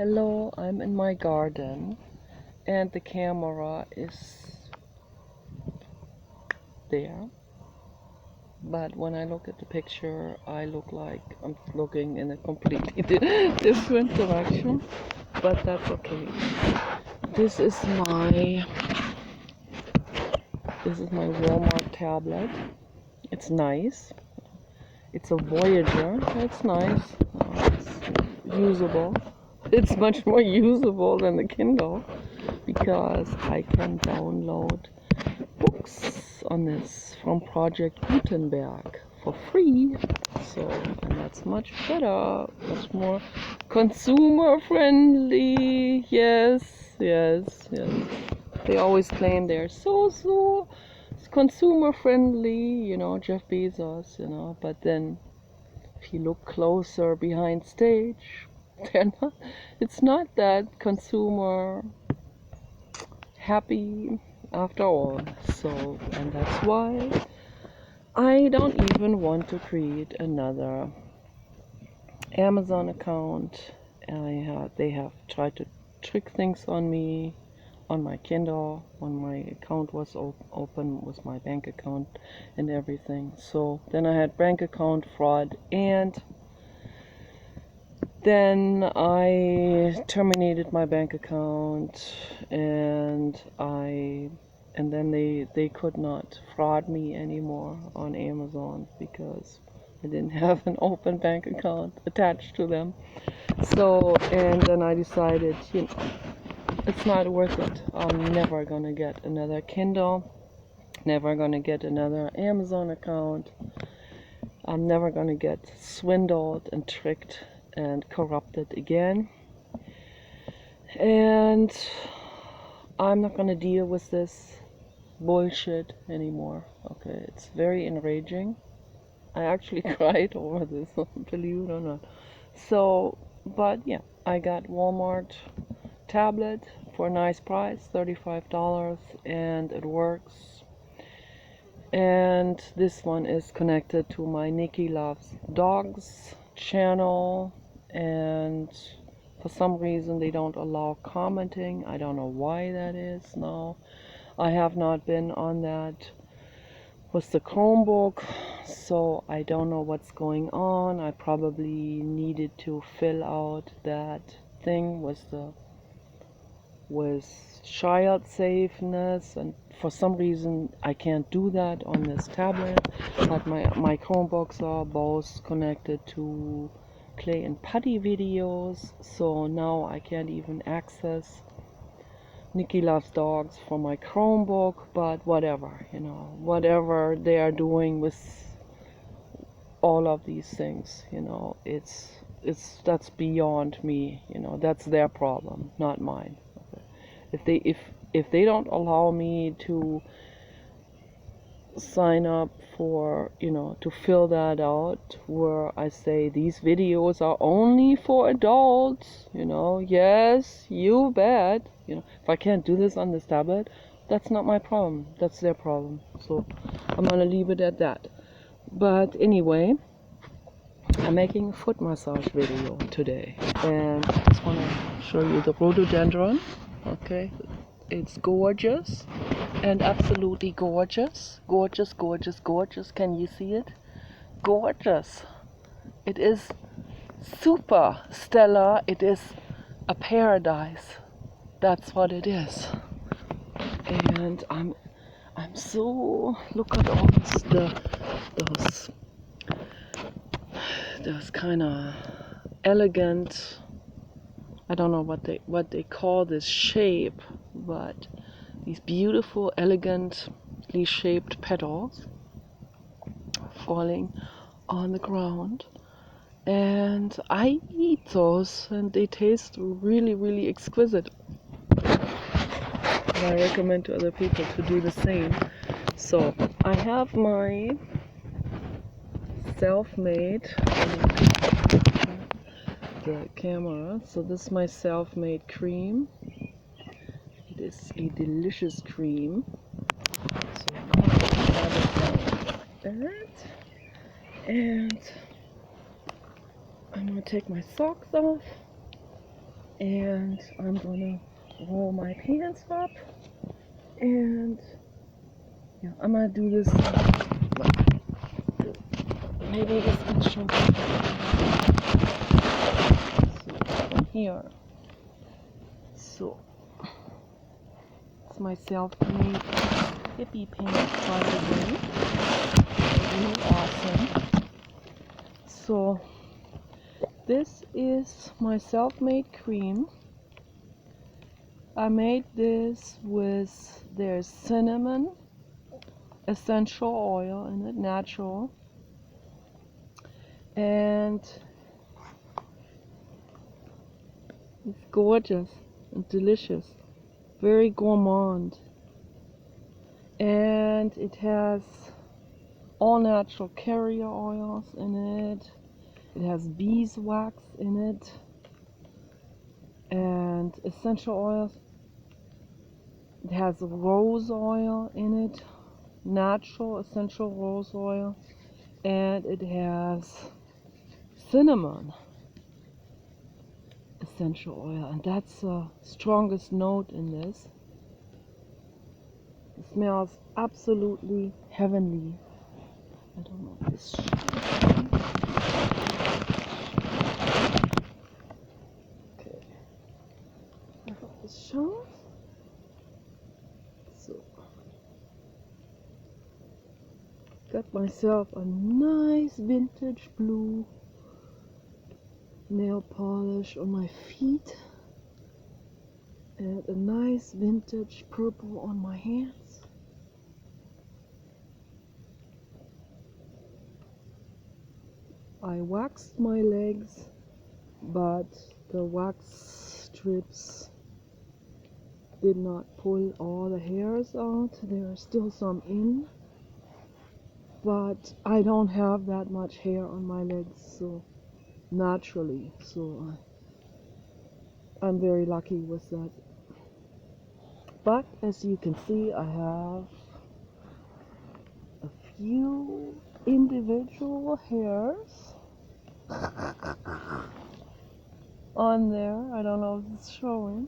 Hello, I'm in my garden and the camera is there. But when I look at the picture, I look like I'm looking in a completely different direction. But that's okay. This is my Walmart tablet. It's nice. It's a Voyager. It's nice. It's usable. It's much more usable than the Kindle because I can download books on this from Project Gutenberg for free. So, and that's much better, much more consumer friendly. Yes. They always claim they're so consumer friendly, Jeff Bezos, but then if you look closer behind stage, they're not, it's not that consumer happy after all. So, and that's why I don't even want to create another Amazon account. They have tried to trick things on me on my Kindle when my account was open with my bank account and everything. So then I had bank account fraud, and then I terminated my bank account, and then they could not fraud me anymore on Amazon because I didn't have an open bank account attached to them. So, and then I decided, it's not worth it. I'm never gonna get another Kindle, never gonna get another Amazon account. I'm never gonna get swindled and tricked and corrupted again. And I'm not gonna deal with this bullshit anymore. Okay, it's very enraging. I actually cried over this, believe it or not. So, but yeah, I got Walmart tablet for a nice price, $35, and it works. And this one is connected to my Nikki Loves Dogs channel, and for some reason they don't allow commenting. I don't know why that is now. I have not been on that with the Chromebook, so I don't know what's going on. I probably needed to fill out that thing with child safeness, and for some reason I can't do that on this tablet. But my Chromebooks are both connected to Clay and Putty videos, so now I can't even access Nikki Loves Dogs for my Chromebook. But whatever, whatever they are doing with all of these things, that's beyond me. That's their problem, not mine. If they don't allow me to sign up for, to fill that out where I say these videos are only for adults, yes, you bet. If I can't do this on this tablet, that's not my problem, that's their problem. So I'm gonna leave it at that. But anyway, I'm making a foot massage video today, and I just want to show you the rhododendron. Okay, it's gorgeous and absolutely gorgeous. Gorgeous. Can you see it? Gorgeous. It is super stellar. It is a paradise. That's what it is. And I'm so, look at all those kind of elegant, I don't know what they call this shape, but these beautiful, elegantly shaped petals falling on the ground. And I eat those, and they taste really exquisite. And I recommend to other people to do the same. So I have my self-made, the camera. So this is my self-made cream. It is a delicious cream. So I'm going to add it like that. And I'm going to take my socks off. And I'm gonna roll my pants up, and yeah, I'm gonna do this. Maybe this can show from here. So it's my self-made hippie pants, by the way. Really awesome. So this is my self-made cream. I made this with, there's cinnamon, essential oil in it, natural, and it's gorgeous and delicious, very gourmand, and it has all natural carrier oils in it. It has beeswax in it and essential oils. It has rose oil in it, natural essential rose oil, and it has cinnamon essential oil, and that's the strongest note in this. It smells absolutely heavenly. I don't know if this okay. I hope this shows. So got myself a nice vintage blue nail polish on my feet and a nice vintage purple on my hands. I waxed my legs, but the wax strips did not pull all the hairs out. There are still some in, but I don't have that much hair on my legs, so naturally, so I'm very lucky with that. But as you can see, I have a few individual hairs on there. I don't know if it's showing.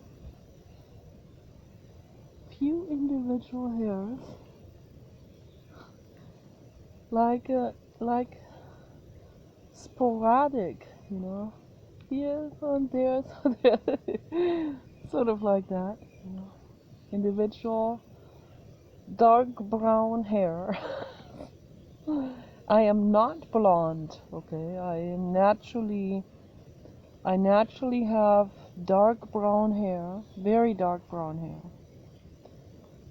Few individual hairs, like sporadic, you know. Here, on there, so there, sort of like that, you know. Individual dark brown hair. I am not blonde, okay? I naturally have dark brown hair, very dark brown hair.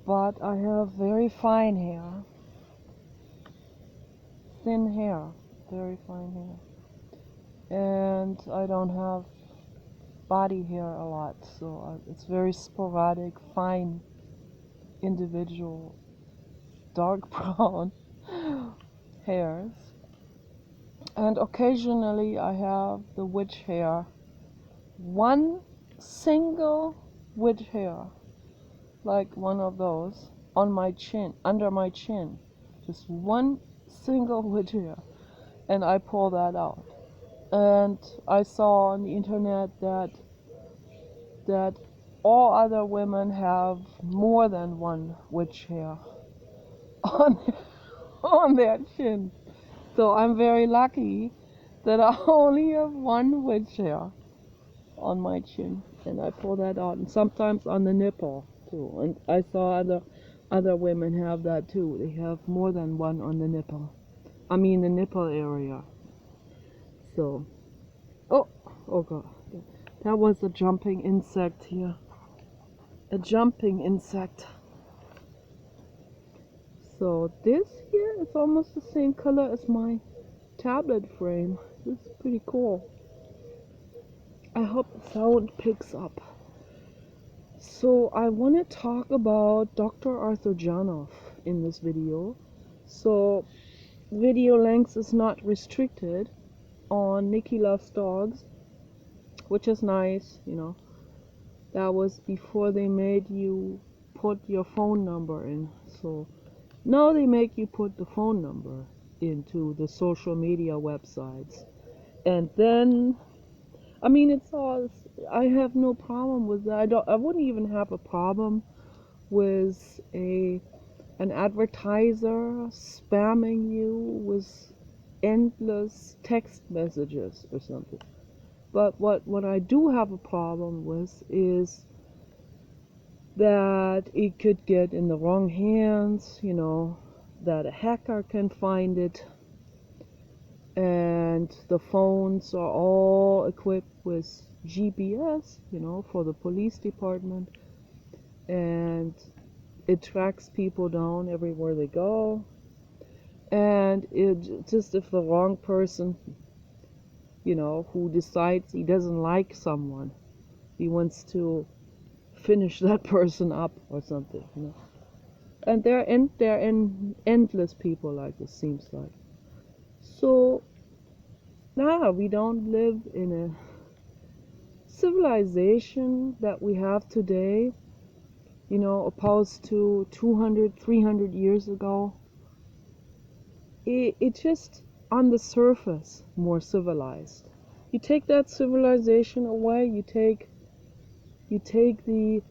But I have very fine hair, thin hair, very fine hair. And I don't have body hair a lot, so it's very sporadic, fine, individual, dark brown hairs. And occasionally I have the witch hair, one single witch hair, like one of those, on my chin, under my chin, just one single witch hair, and I pull that out. And I saw on the internet that all other women have more than one witch hair on on their chin. So I'm very lucky that I only have one witch hair on my chin, and I pull that out, and sometimes on the nipple too. And I saw other women have that too. They have more than one on the nipple. I mean the nipple area. So, oh God, that was a jumping insect here. A jumping insect. So this here is almost the same color as my tablet frame. This is pretty cool. I hope the sound picks up. So I want to talk about Dr. Arthur Janov in this video. So video length is not restricted on Nikki Loves Dogs, which is nice, you know. That was before they made you put your phone number in. So now they make you put the phone number into the social media websites. And then I mean, it's all. I have no problem with that. I wouldn't even have a problem with an advertiser spamming you with endless text messages or something. But what I do have a problem with is that it could get in the wrong hands, that a hacker can find it, and the phones are all equipped with GPS, for the police department, and it tracks people down everywhere they go. And it just, if the wrong person, who decides he doesn't like someone, he wants to finish that person up or something. And there are endless people like this, seems like. So now we don't live in a civilization that we have today, opposed to 200, 300 years ago. It's just on the surface more civilized. You take that civilization away, you take the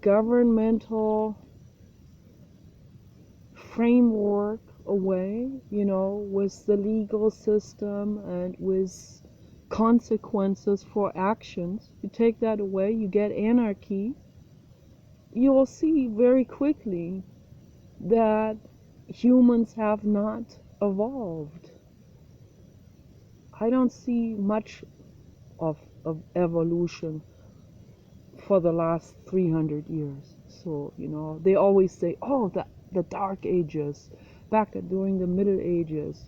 governmental framework away, with the legal system and with consequences for actions. You take that away, you get anarchy. You will see very quickly that humans have not evolved. I don't see much of evolution for the last 300 years. So, they always say, oh, the Dark Ages, during the Middle Ages,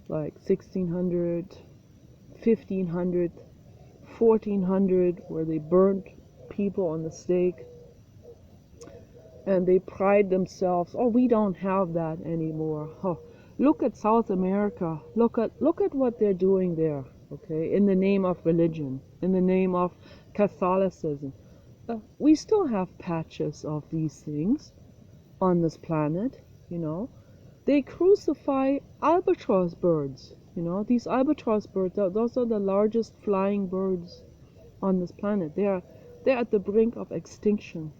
like 1600, 1500, 1400, where they burnt people on the stake. And they pride themselves, oh, we don't have that anymore. Oh, look at South America. Look at what they're doing there, okay? In the name of religion, in the name of Catholicism. We still have patches of these things on this planet, They crucify albatross birds, These albatross birds, those are the largest flying birds on this planet. They're at the brink of extinction.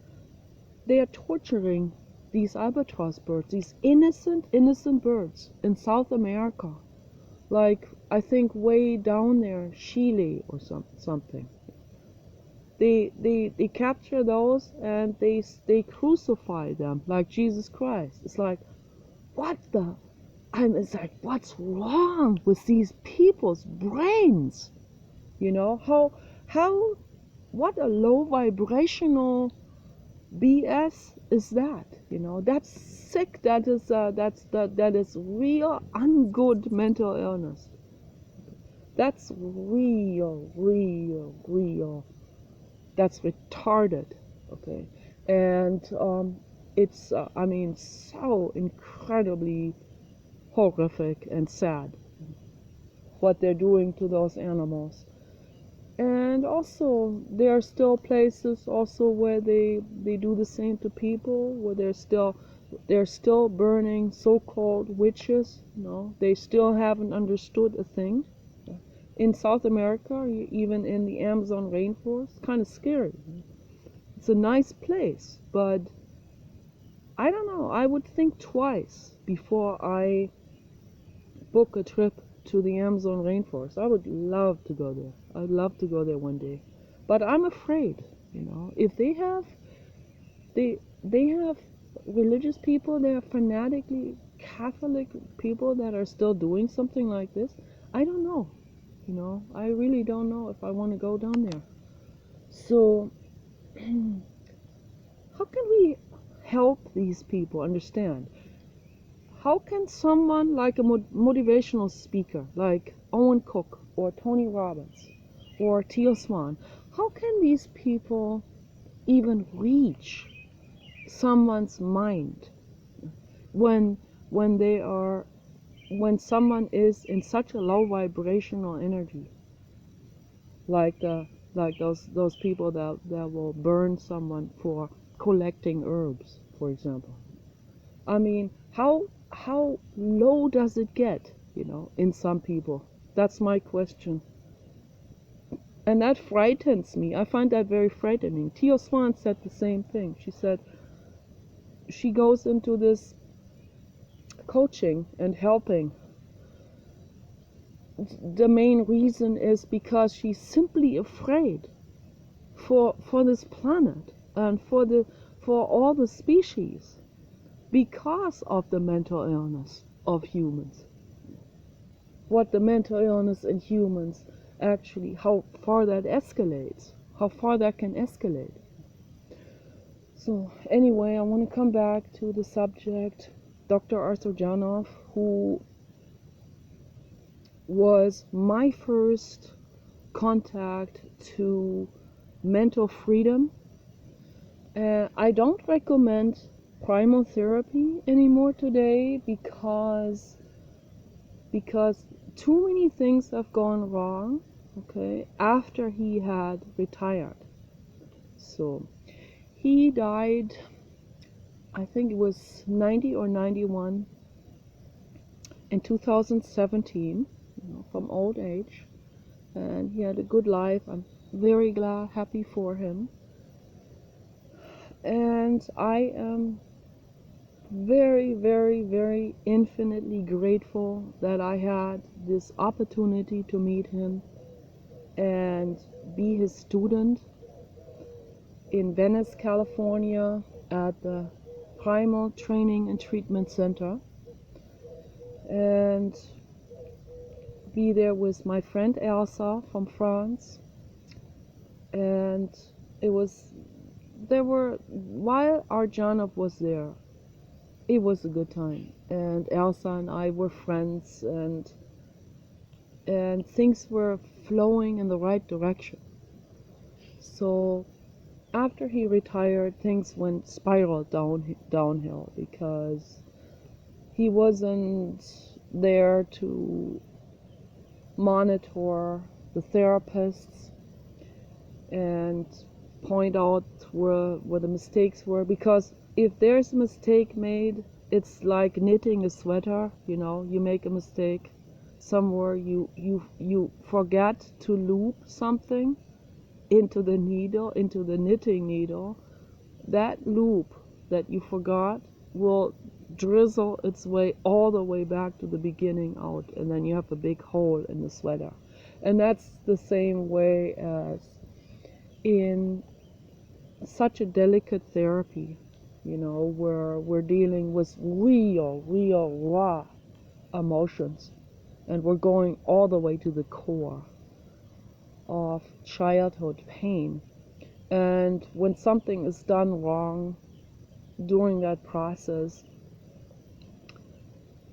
They are torturing these albatross birds, these innocent birds in South America. Like, I think way down there, Chile or something. They capture those and they crucify them like Jesus Christ. It's like, it's like, what's wrong with these people's brains? How, what a low vibrational BS is that? That's sick. That is real ungood mental illness. That's real. That's retarded. Okay, and it's so incredibly horrific and sad what they're doing to those animals. And also, there are still places also where they do the same to people, where they're still burning so-called witches. They still haven't understood a thing. In South America, even in the Amazon rainforest, kind of scary. It's a nice place, but I don't know. I would think twice before I book a trip to the Amazon rainforest. I would love to go there. I'd love to go there one day. But I'm afraid, if they have religious people, they have fanatically Catholic people that are still doing something like this. I don't know. I really don't know if I want to go down there. So how can we help these people understand? How can someone like a motivational speaker like Owen Cook or Tony Robbins or Teal Swan, how can these people even reach someone's mind when someone is in such a low vibrational energy, like those people that will burn someone for collecting herbs, for example? I mean, how low does it get, in some people? That's my question. And that frightens me. I find that very frightening. Theo Swan said the same thing. She said she goes into this coaching and helping. The main reason is because she's simply afraid for this planet and for all the species because of the mental illness of humans. What the mental illness in humans actually, how far that escalates, how far that can escalate. So anyway, I want to come back to the subject. Dr. Arthur Janov, who was my first contact to mental freedom. I don't recommend primal therapy anymore today because too many things have gone wrong, okay, after he had retired. So he died, I think it was 90 or 91 in 2017, from old age, and he had a good life. I'm very glad, happy for him, and I am very, very, very infinitely grateful that I had this opportunity to meet him and be his student in Venice, California at the Primal Training and Treatment Center, and be there with my friend Elsa from France. And while our Janov was there, it was a good time, and Elsa and I were friends, and things were flowing in the right direction. So after he retired, things spiraled downhill because he wasn't there to monitor the therapists and point out where the mistakes were, because if there's a mistake made, it's like knitting a sweater. You make a mistake somewhere, you forget to loop something into the knitting needle. That loop that you forgot will drizzle its way all the way back to the beginning out, and then you have a big hole in the sweater. And that's the same way as in such a delicate therapy, where we're dealing with real raw emotions, and we're going all the way to the core of childhood pain. And when something is done wrong during that process,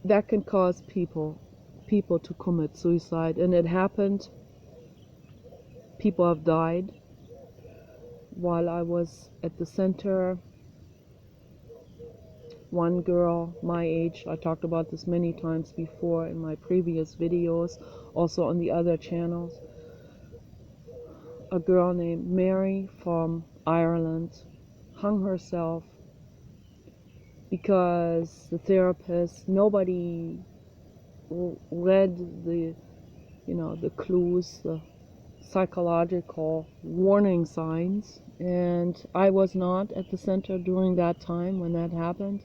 that can cause people to commit suicide. And it happened. People have died while I was at the center. One girl my age, I talked about this many times before in my previous videos, also on the other channels. A girl named Mary from Ireland hung herself because the therapist, nobody read the clues, the psychological warning signs, and I was not at the center during that time when that happened,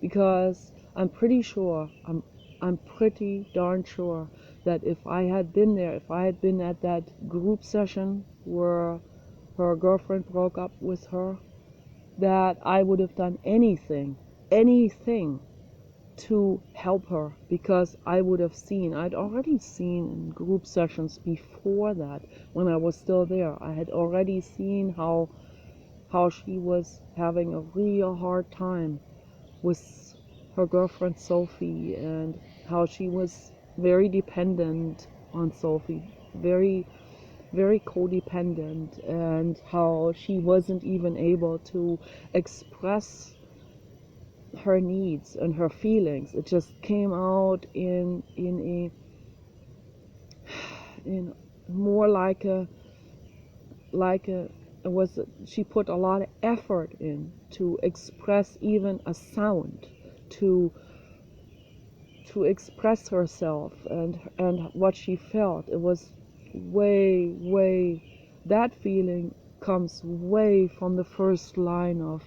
because I'm pretty darn sure that if I had been there, if I had been at that group session where her girlfriend broke up with her, that I would have done anything to help her, because I'd already seen in group sessions before that, when I was still there, I had already seen how she was having a real hard time with her girlfriend Sophie, and how she was very dependent on Sophie, very, very codependent, and how she wasn't even able to express her needs and her feelings. It just came out in more she put a lot of effort in to express even a sound, to express herself and what she felt. It was that feeling comes way from the first line of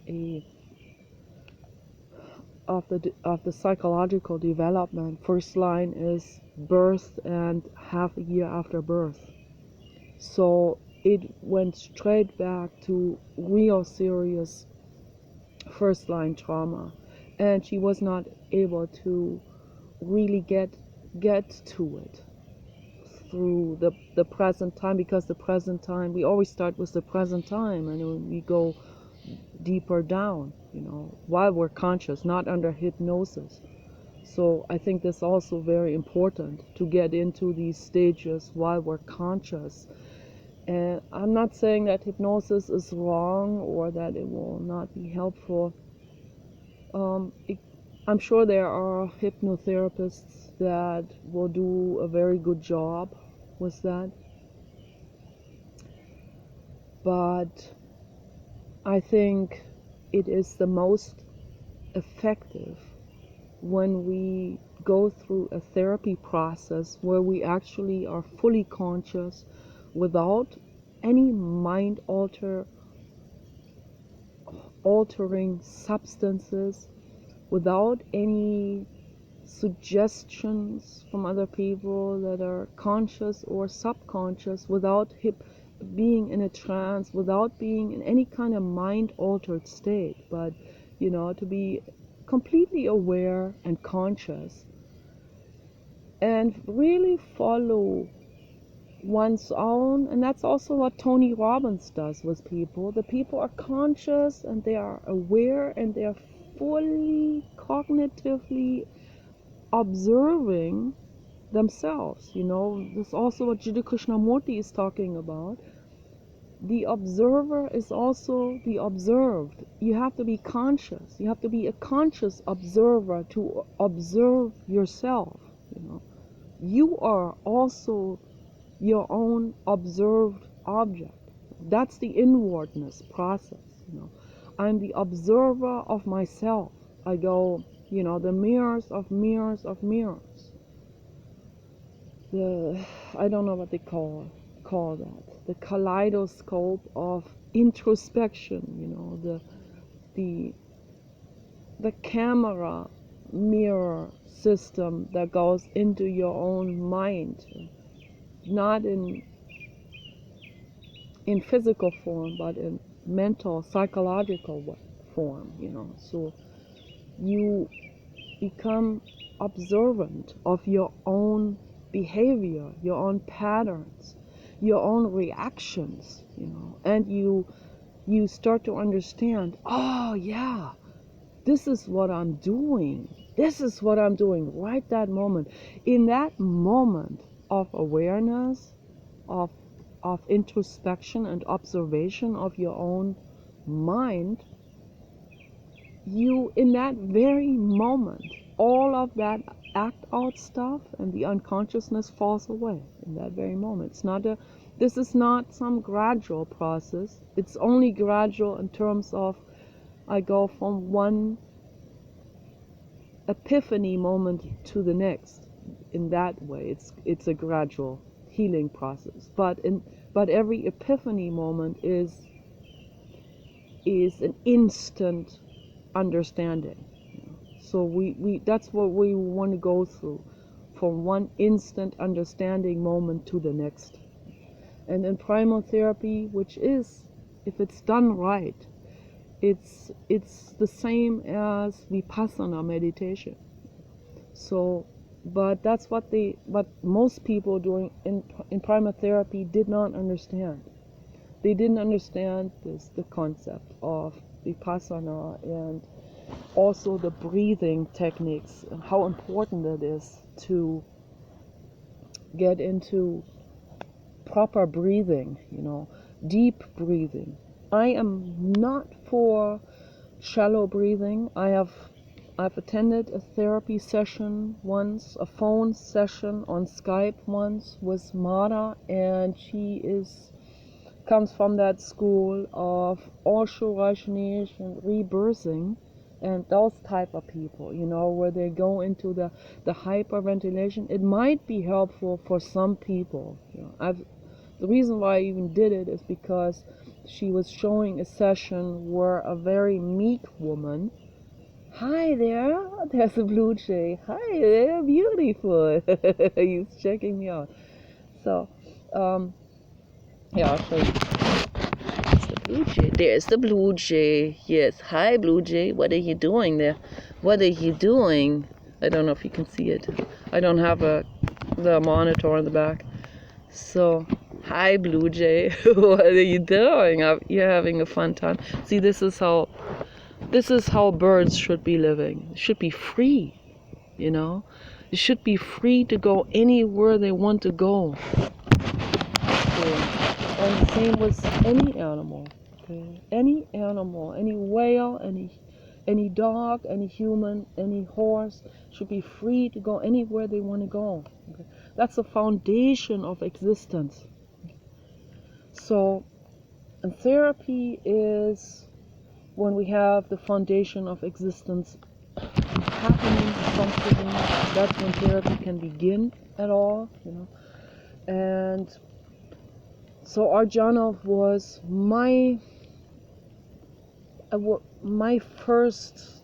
a of the psychological development. First line is birth and half a year after birth. So it went straight back to real serious first line trauma, and she was not able to really get to it through the present time, because the present time, we always start with the present time, and we go deeper down, while we're conscious, not under hypnosis. So I think that's also very important, to get into these stages while we're conscious. And I'm not saying that hypnosis is wrong or that it will not be helpful. I'm sure there are hypnotherapists that will do a very good job with that. But I think it is the most effective when we go through a therapy process where we actually are fully conscious without any mind altering substances, without any suggestions from other people that are conscious or subconscious, without being in a trance, without being in any kind of mind altered state, but to be completely aware and conscious, and really follow one's own. And that's also what Tony Robbins does with people. The people are conscious and they are aware and they are fully cognitively observing themselves. This is also what Jiddu Krishnamurti is talking about. The observer is also the observed. You have to be conscious. You have to be a conscious observer to observe yourself. You are also your own observed object. That's the inwardness process. I'm the observer of myself. I go, the mirrors of mirrors of mirrors. I don't know what they call that. The kaleidoscope of introspection. The camera mirror system that goes into your own mind, not in physical form, but in mental, psychological form. So you become observant of your own behavior, your own patterns, your own reactions, and you start to understand, oh yeah, this is what I'm doing. This is what I'm doing right that moment. In that moment of awareness, of introspection and observation of your own mind, in that very moment, all of that act out stuff and the unconsciousness falls away in that very moment. This is not some gradual process. It's only gradual in terms of, I go from one epiphany moment to the next. In that way, it's a gradual healing process. But every epiphany moment is an instant understanding. So we that's what we want to go through, from one instant understanding moment to the next. And in primal therapy, which is, if it's done right, it's the same as Vipassana meditation. So, but that's what most people doing in primal therapy did not understand. They didn't understand the concept of Vipassana, and also the breathing techniques, and how important it is to get into proper breathing, deep breathing. I am not for shallow breathing. I've attended a therapy session once, a phone session on Skype once with Mara, and she comes from that school of Osho Rajneesh and rebirthing. and those type of people, you know, where they go into the hyperventilation. It might be helpful for some people. You know, the reason why I even did it is because she was showing a session where a very meek woman, hi there, there's a blue jay, hi there, beautiful, he's checking me out. So, yeah, I'll show you. It's the blue jay. There's the blue jay. Yes, hi blue jay, what are you doing there? What are you doing? I don't know if you can see it. I don't have the monitor in the back. So, hi blue jay, what are you doing? You're having a fun time. See, this is how birds should be living. They should be free, you know. They should be free to go anywhere they want to go. And the same with any animal. Okay? Any animal, any whale, any dog, any human, any horse should be free to go anywhere they want to go. Okay? That's the foundation of existence. So, and therapy is when we have the foundation of existence happening, functioning. That's when therapy can begin at all, you know. And so our Janov was my first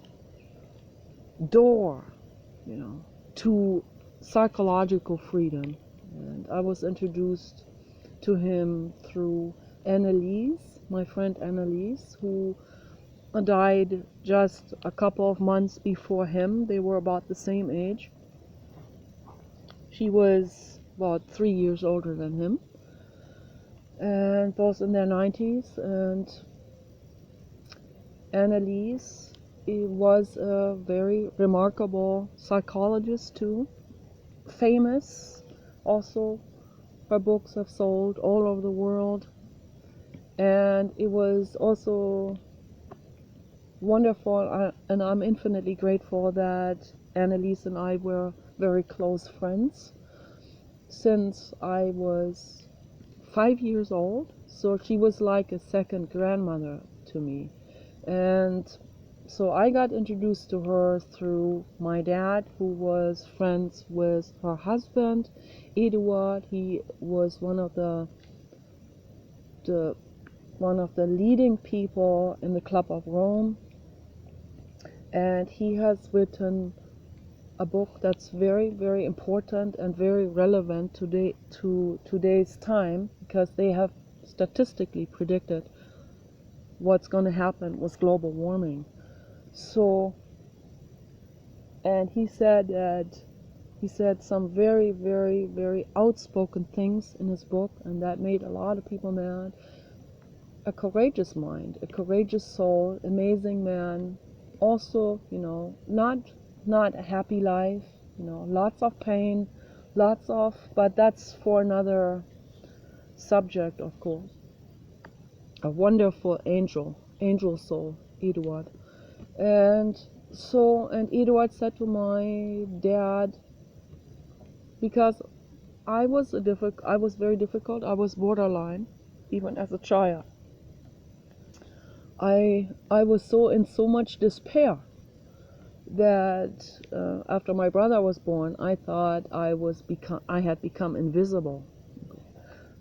door, you know, to psychological freedom. And I was introduced to him through Annalise, my friend Annalise, who died just a couple of months before him. They were about the same age. She was about 3 years older than him, and both in their 90s. And Annalise was a very remarkable psychologist too, famous. Also, her books have sold all over the world, and it was also wonderful, and I'm infinitely grateful that Annalise and I were very close friends since I was 5 years old. So she was like a second grandmother to me. And so I got introduced to her through my dad, who was friends with her husband, Eduard. He was one of the leading people in the Club of Rome. And he has written a book that's very, very important and very relevant today to today's time, because they have statistically predicted what's going to happen with global warming. So, and he said some very, very, very outspoken things in his book, and that made a lot of people mad. A courageous mind, a courageous soul, amazing man. Also, you know, not a happy life, you know, lots of pain, but that's for another subject, of course. A wonderful angel soul, Eduard. And Eduard said to my dad, because I was very difficult, I was borderline, even as a child. I was in so much despair that after my brother was born, I thought I had become invisible.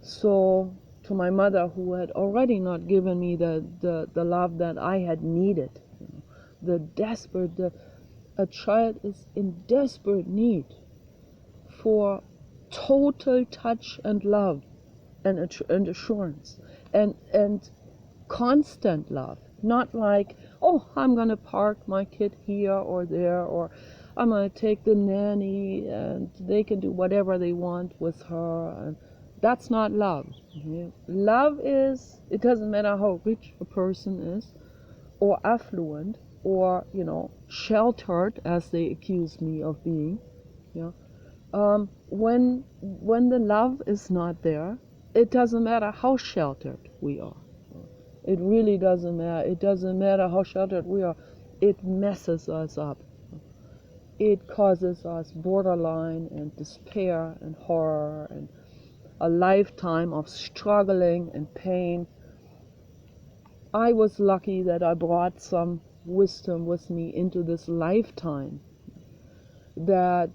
So to my mother, who had already not given me the love that I had needed, a child is in desperate need for total touch and love and assurance and constant love. Not like, oh, I'm going to park my kid here or there, or I'm going to take the nanny and they can do whatever they want with her. And that's not love. Okay? Love is, it doesn't matter how rich a person is, or affluent, or, you know, sheltered, as they accuse me of being. Yeah. When the love is not there, it doesn't matter how sheltered we are. It really doesn't matter. It doesn't matter how sheltered we are. It messes us up. It causes us borderline and despair and horror and a lifetime of struggling and pain. I was lucky that I brought some wisdom with me into this lifetime that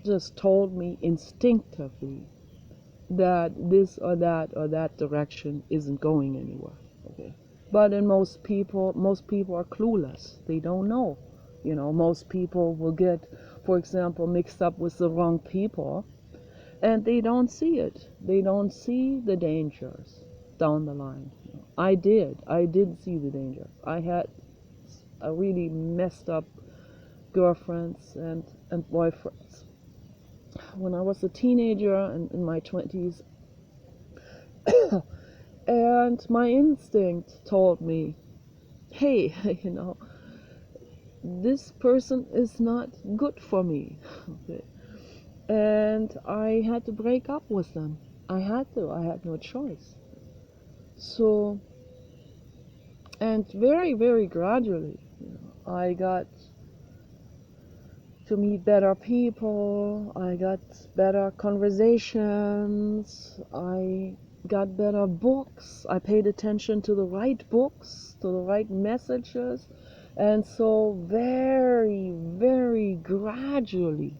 just told me instinctively that this or that direction isn't going anywhere. Okay. But in most people are clueless. They don't know. You know, most people will get, for example, mixed up with the wrong people, and they don't see it. They don't see the dangers down the line. I did see the danger. I had a really messed up girlfriends and boyfriends when I was a teenager and in my 20s. And my instinct told me, hey, you know, this person is not good for me. Okay. And I had to break up with them. I had no choice. So, and very, very gradually, you know, I got to meet better people, I got better conversations, I got better books, I paid attention to the right books, to the right messages, and so very, very gradually,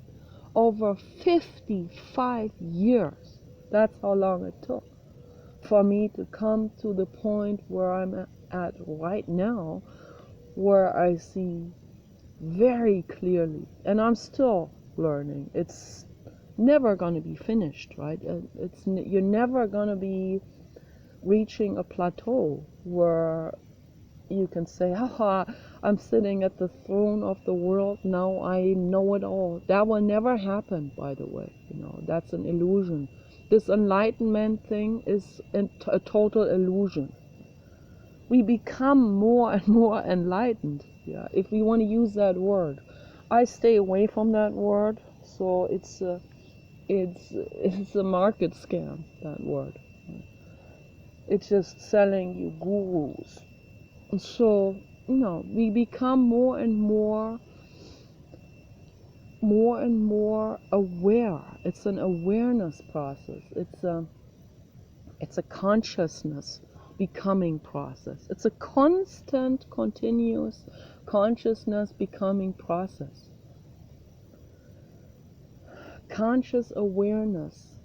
over 55 years, that's how long it took for me to come to the point where I'm at right now, where I see very clearly, and I'm still learning. It's never going to be finished, right? You're never going to be reaching a plateau where you can say, haha, I'm sitting at the throne of the world, now I know it all. That will never happen, by the way. You know, that's an illusion. This enlightenment thing is a total illusion. We become more and more enlightened, yeah, if we want to use that word. I stay away from that word, so it's a market scam, that word. It's just selling you gurus. So, you know, we become more and more aware. It's an awareness process. It's a consciousness becoming process. It's a constant, continuous consciousness becoming process. Conscious awareness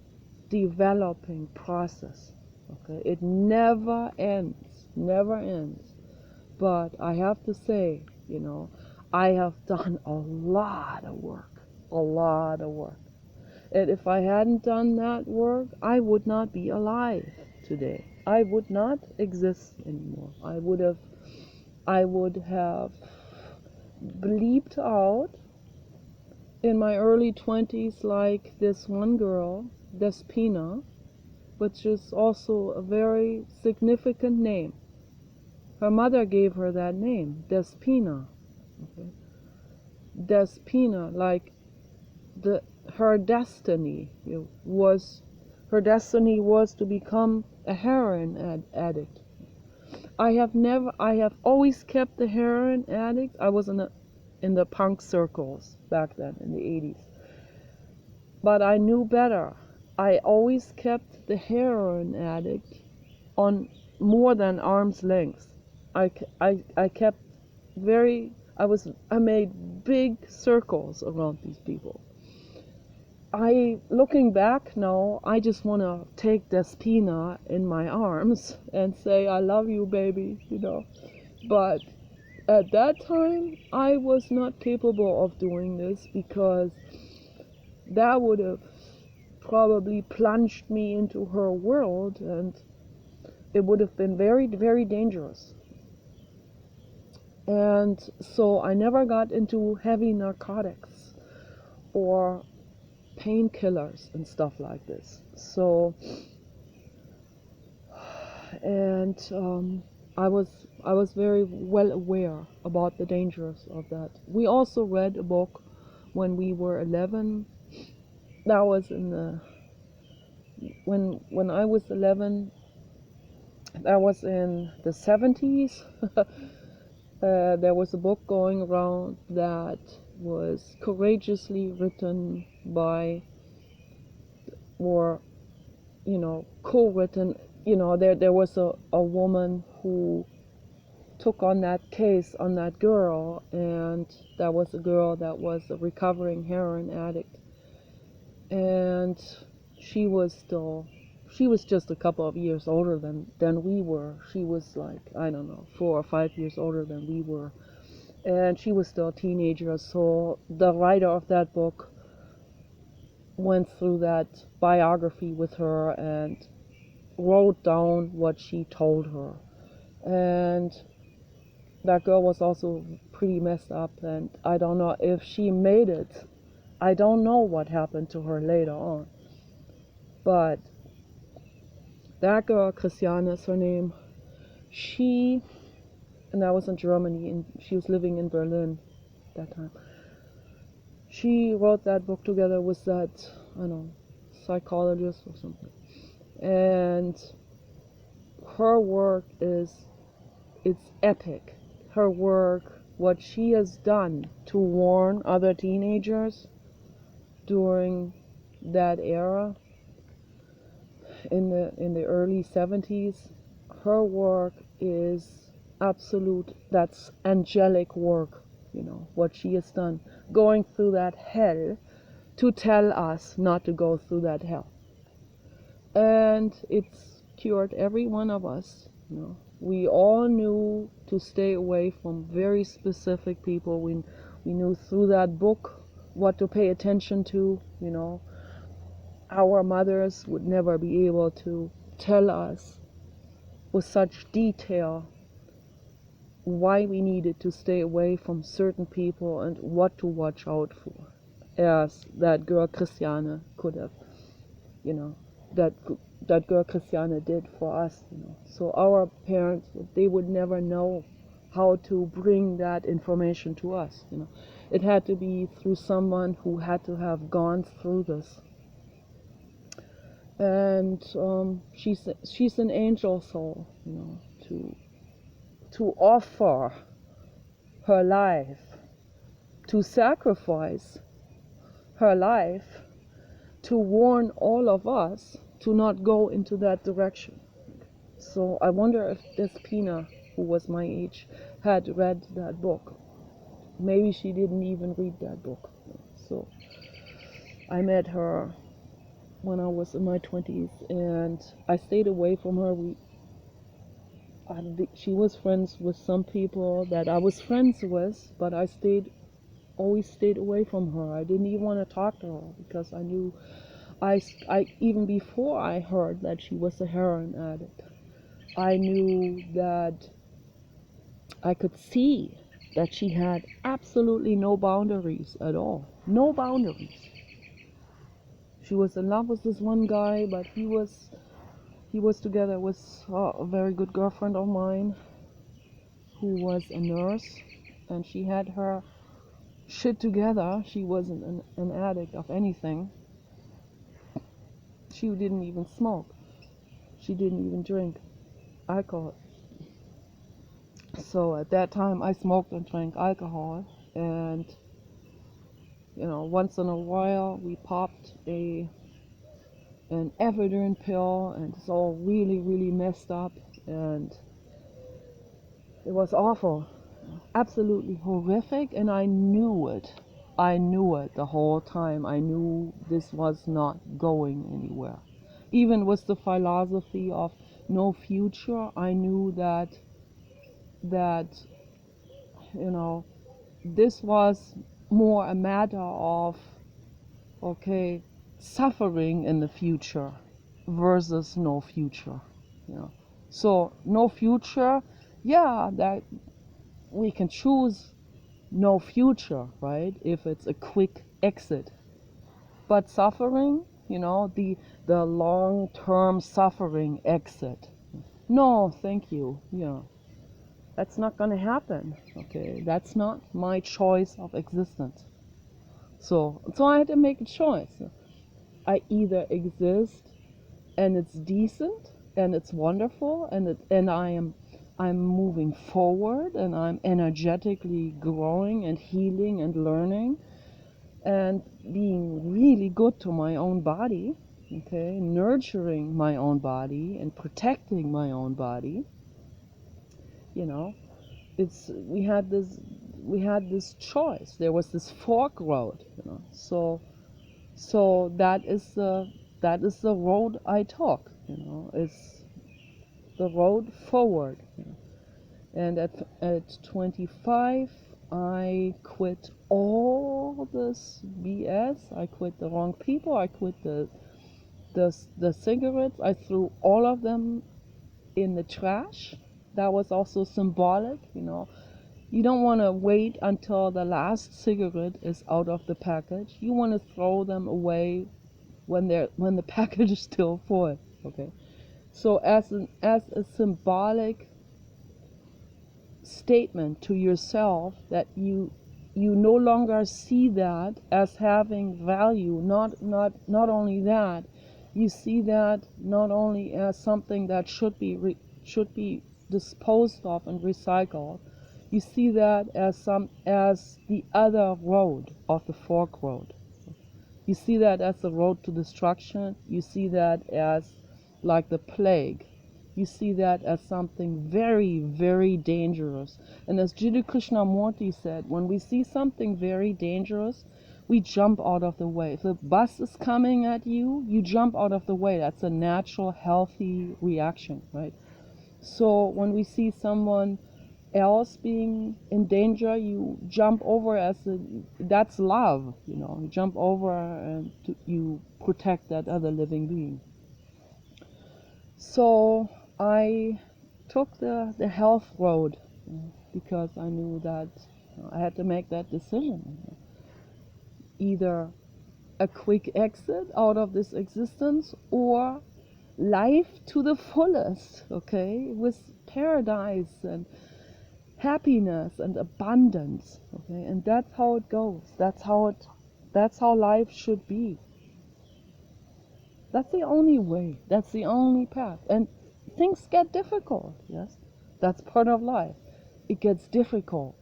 developing process. Okay, it never ends, never ends. But I have to say, you know, I have done a lot of work, a lot of work. And if I hadn't done that work, I would not be alive today. I would not exist anymore. I would have bleeped out in my early 20s like this one girl, Despina, which is also a very significant name. Her mother gave her that name, Despina. Okay? Despina, like her destiny was to become a heroin addict. I have always kept the heroin addict. I was in the punk circles back then in the 80s. But I knew better. I always kept the heroin addict on more than arm's length. I kept I made big circles around these people. Looking back now, I just want to take Despina in my arms and say, I love you, baby, you know. But at that time, I was not capable of doing this because that would have probably plunged me into her world, and it would have been very, very dangerous. And so I never got into heavy narcotics or painkillers and stuff like this. So, and I was very well aware about the dangers of that. We also read a book when we were 11. That was when I was 11. That was in the 70s. There was a book going around that was courageously written by, or co-written. There was a woman who took on that case on that girl, and that was a girl that was a recovering heroin addict, and she was just a couple of years older than we were. She was like, I don't know, 4 or 5 years older than we were, and she was still a teenager. So the writer of that book went through that biography with her and wrote down what she told her. And that girl was also pretty messed up, and I don't know if she made it. I don't know what happened to her later on. But that girl, Christiane is her name, and I was in Germany, and she was living in Berlin at that time. She wrote that book together with that, I don't know, psychologist or something. And her work it's epic. Her work, what she has done to warn other teenagers during that era in the early 70s, her work is absolute. That's angelic work, what she has done, going through that hell to tell us not to go through that hell. And it's cured every one of us. We all knew to stay away from very specific people. We knew through that book what to pay attention to. Our mothers would never be able to tell us with such detail why we needed to stay away from certain people and what to watch out for, as that girl Christiane could have, that girl Christiane did for us. So our parents, they would never know how to bring that information to us. It had to be through someone who had to have gone through this. And she's an angel soul, to offer her life, to sacrifice her life, to warn all of us to not go into that direction. So I wonder if this Pina, who was my age, had read that book. Maybe she didn't even read that book. So I met her when I was in my 20s, and I stayed away from her. She was friends with some people that I was friends with, but I always stayed away from her. I didn't even want to talk to her because I knew, I even before I heard that she was a heroin addict, I knew that I could see that she had absolutely no boundaries at all. No boundaries. She was in love with this one guy, but he was together with a very good girlfriend of mine who was a nurse, and she had her shit together. She wasn't an addict of anything. She didn't even smoke. She didn't even drink alcohol. So at that time I smoked and drank alcohol, and once in a while we popped an ephedrine pill, and it's all really, really messed up, and it was awful, absolutely horrific, and I knew it the whole time. I knew this was not going anywhere. Even with the philosophy of no future, I knew that this was more a matter of, okay, suffering in the future versus no future. So no future, yeah, that we can choose no future, right? If it's a quick exit. But suffering, the long-term suffering exit. No, thank you. That's not going to happen. Okay, that's not my choice of existence. So I had to make a choice. I either exist and it's decent and it's wonderful, and I'm moving forward, and I'm energetically growing and healing and learning and being really good to my own body, okay, nurturing my own body and protecting my own body, we had this choice. There was this fork road, so that is the road I took, it's the road forward. And at 25, I quit all this BS. I quit the wrong people. I quit the cigarettes. I threw all of them in the trash. That was also symbolic. You don't want to wait until the last cigarette is out of the package. You want to throw them away when the package is still full. Okay. So as a symbolic statement to yourself that you no longer see that as having value, not only that, you see that not only as something that should be disposed of and recycled, you see that as the other road of the fork road. You see that as the road to destruction. You see that as like the plague. You see that as something very, very dangerous. And as Jiddu Krishnamurti said, when we see something very dangerous, we jump out of the way. If the bus is coming at you, you jump out of the way. That's a natural, healthy reaction, right? So when we see someone else being in danger, you jump over that's love, you jump over and you protect that other living being. So I took the health road because I knew that I had to make that decision. Either a quick exit out of this existence or life to the fullest, okay, with paradise and happiness and abundance, okay, and that's how it goes. That's how life should be. That's the only way. That's the only path. And things get difficult, yes? That's part of life. It gets difficult.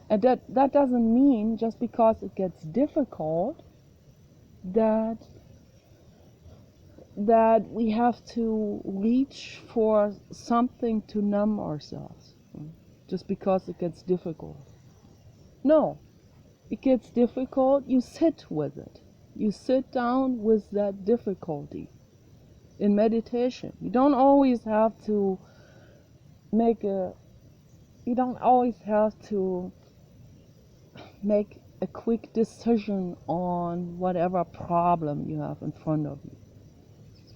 And that doesn't mean just because it gets difficult that we have to reach for something to numb ourselves just because it gets difficult. No, it gets difficult, you sit with it. You sit down with that difficulty in meditation. You don't always have to make a quick decision on whatever problem you have in front of you.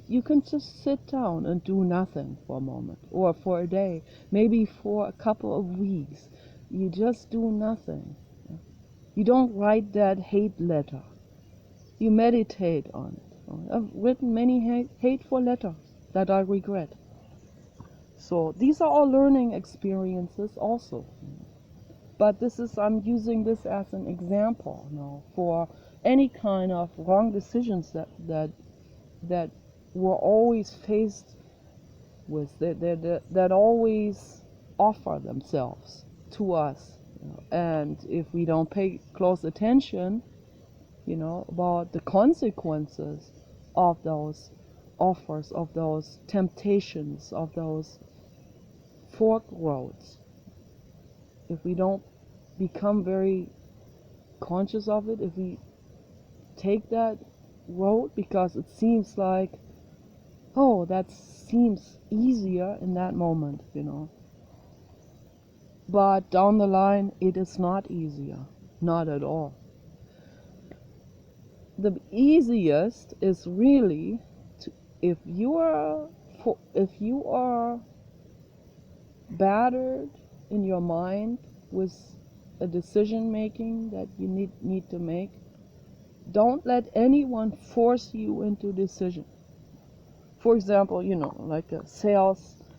You can just sit down and do nothing for a moment, or for a day, maybe for a couple of weeks. You just do nothing. You don't write that hate letter. You meditate on it. I've written many hateful letters that I regret. So these are all learning experiences also. But I'm using this as an example now for any kind of wrong decisions that we're always faced with, that always offer themselves to us. And if we don't pay close attention, about the consequences of those offers, of those temptations, of those fork roads, if we don't become very conscious of it, if we take that road because it seems like, oh, that seems easier in that moment, But down the line, it is not easier. Not at all. The easiest is really if you are battered in your mind with a decision making that you need to make, don't let anyone force you into decision. For example, like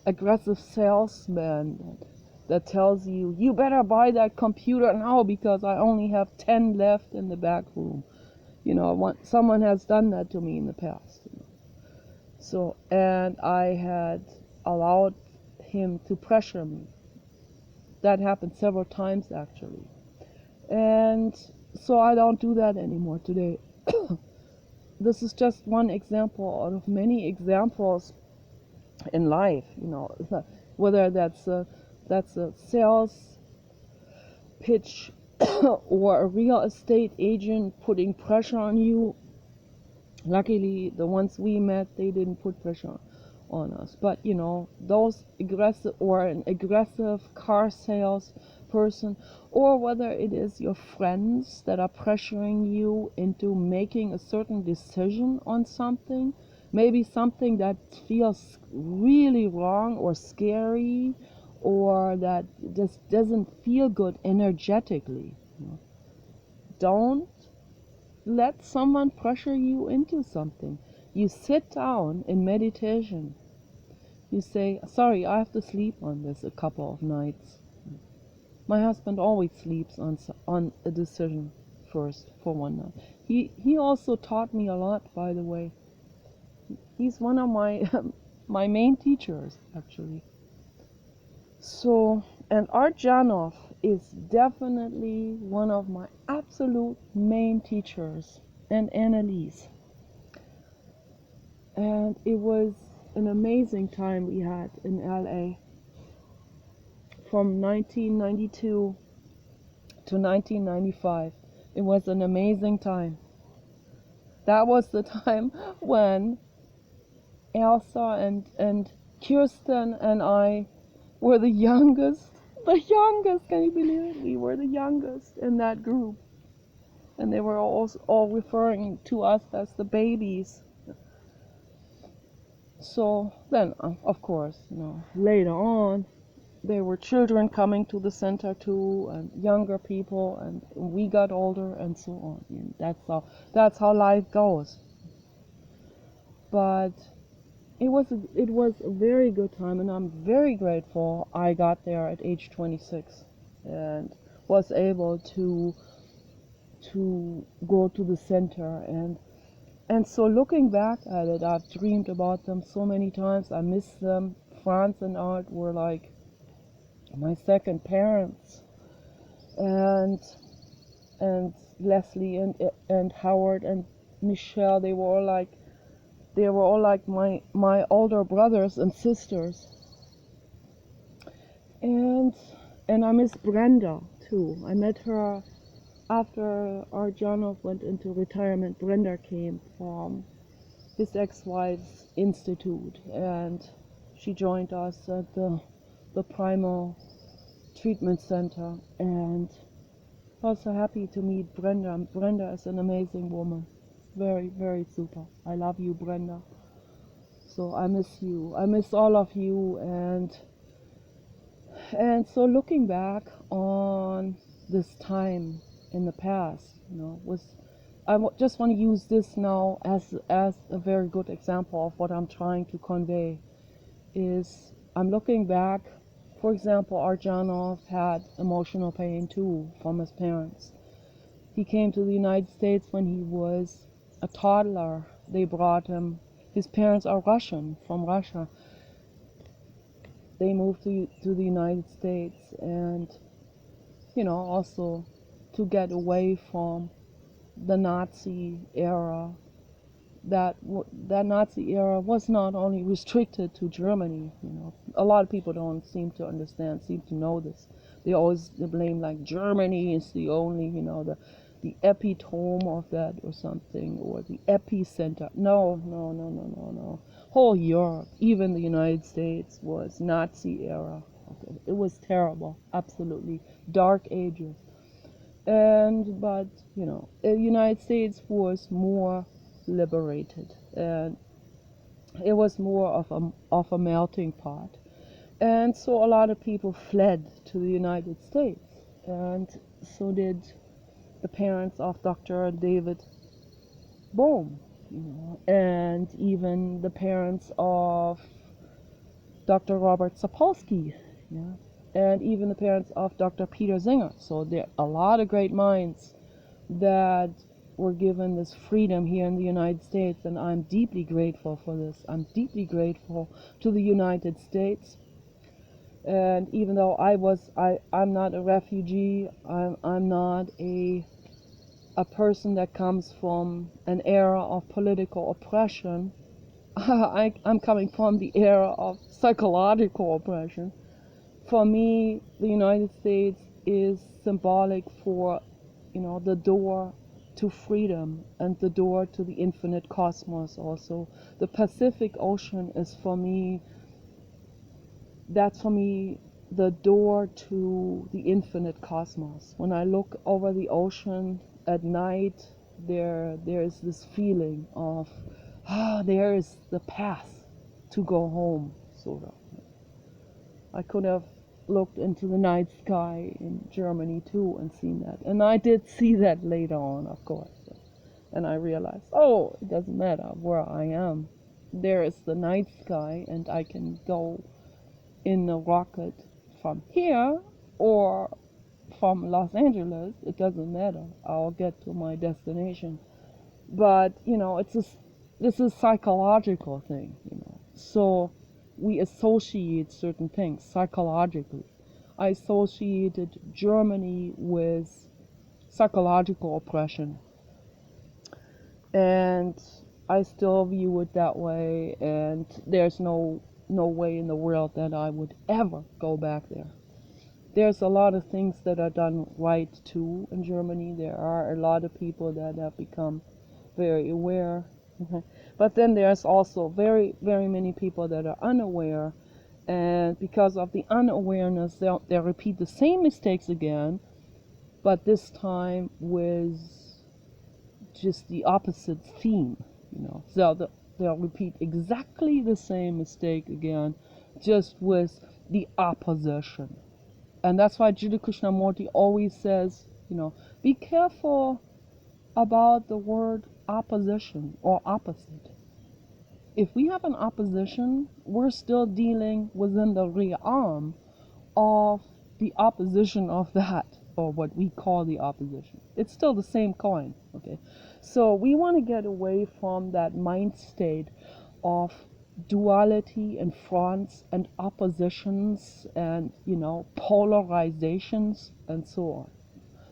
aggressive salesman that tells you, you better buy that computer now because I only have 10 left in the back room. Someone has done that to me in the past. So, and I had allowed him to pressure me. That happened several times actually. And so I don't do that anymore today. This is just one example out of many examples in life, whether that's that's a sales pitch or a real estate agent putting pressure on you. Luckily, the ones we met, they didn't put pressure on us. But you know, those aggressive, or an aggressive car sales person, or whether it is your friends that are pressuring you into making a certain decision on something, maybe something that feels really wrong or scary, or that just doesn't feel good energetically. You know. Don't let someone pressure you into something. You sit down in meditation. You say, sorry, I have to sleep on this a couple of nights. My husband always sleeps on a decision first for one night. He also taught me a lot, by the way. He's one of my my main teachers, actually. So, and Art Janov is definitely one of my absolute main teachers, and Annalise. And it was an amazing time we had in LA from 1992 to 1995. It was an amazing time. That was the time when Elsa and Kirsten and I were the youngest. The youngest, can you believe it? We were the youngest in that group. And they were all referring to us as the babies. So then, of course, you know, later on, there were children coming to the center too, and younger people, and we got older, and so on. And that's how life goes. But it was a very good time, and I'm very grateful I got there at age 26 and was able to go to the center. And so looking back at it, I've dreamed about them so many times. I miss them. Franz and Art were like my second parents, and Leslie and Howard and Michelle, they were all like my older brothers and sisters. And I miss Brenda too. I met her after our Janov went into retirement. Brenda came from his ex-wife's institute, and she joined us at the Primal Treatment Center, and I was so happy to meet Brenda. Brenda is an amazing woman. Very, very super. I love you, Brenda. So I miss you. I miss all of you, and so looking back on this time in the past, you know, just want to use this now as a very good example of what I'm trying to convey. Is I'm looking back. For example, Arjanov had emotional pain too from his parents. He came to the United States when he was a toddler. They brought him. His parents are Russian, from Russia. They moved to the United States, and you know, also to get away from the Nazi era. That Nazi era was not only restricted to Germany. You know, a lot of people don't seem to know this. They always blame like Germany is the only, you know, the epitome of that or something, or the epicenter. No. Whole Europe, even the United States, was Nazi era. Okay. It was terrible, absolutely dark ages. But you know, the United States was more liberated, and it was more of a melting pot. And so a lot of people fled to the United States, and so did the parents of Dr. David Bohm, you know, and even the parents of Dr. Robert Sapolsky, yeah, and even the parents of Dr. Peter Singer. So there are a lot of great minds that were given this freedom here in the United States, and I'm deeply grateful for this. I'm deeply grateful to the United States. And even though I'm not a refugee, I'm not a person that comes from an era of political oppression. I'm coming from the era of psychological oppression For me, the United States is symbolic for, the door to freedom and the door to the infinite cosmos also. The Pacific Ocean is for me, that's for me the door to the infinite cosmos. When I look over the ocean at night, there is this feeling of, there is the path to go home, sort of. I could have looked into the night sky in Germany too and seen that. And I did see that later on, of course. And I realized, it doesn't matter where I am. There is the night sky, and I can go in a rocket from here or from Los Angeles. It doesn't matter. I'll get to my destination. But, this is psychological thing. So we associate certain things psychologically. I associated Germany with psychological oppression, and I still view it that way, and there's no way in the world that I would ever go back there. There's a lot of things that are done right too in Germany. There are a lot of people that have become very aware. But then there's also very, very many people that are unaware, and because of the unawareness, they'll repeat the same mistakes again, but this time with just the opposite theme. So they'll repeat exactly the same mistake again, just with the opposition. And that's why Jiddu Krishnamurti always says, be careful about the word opposition or opposite. If we have an opposition, we're still dealing within the realm of the opposition of that, or what we call the opposition. It's still the same coin, okay? So we want to get away from that mind state of duality and fronts and oppositions and, polarizations and so on.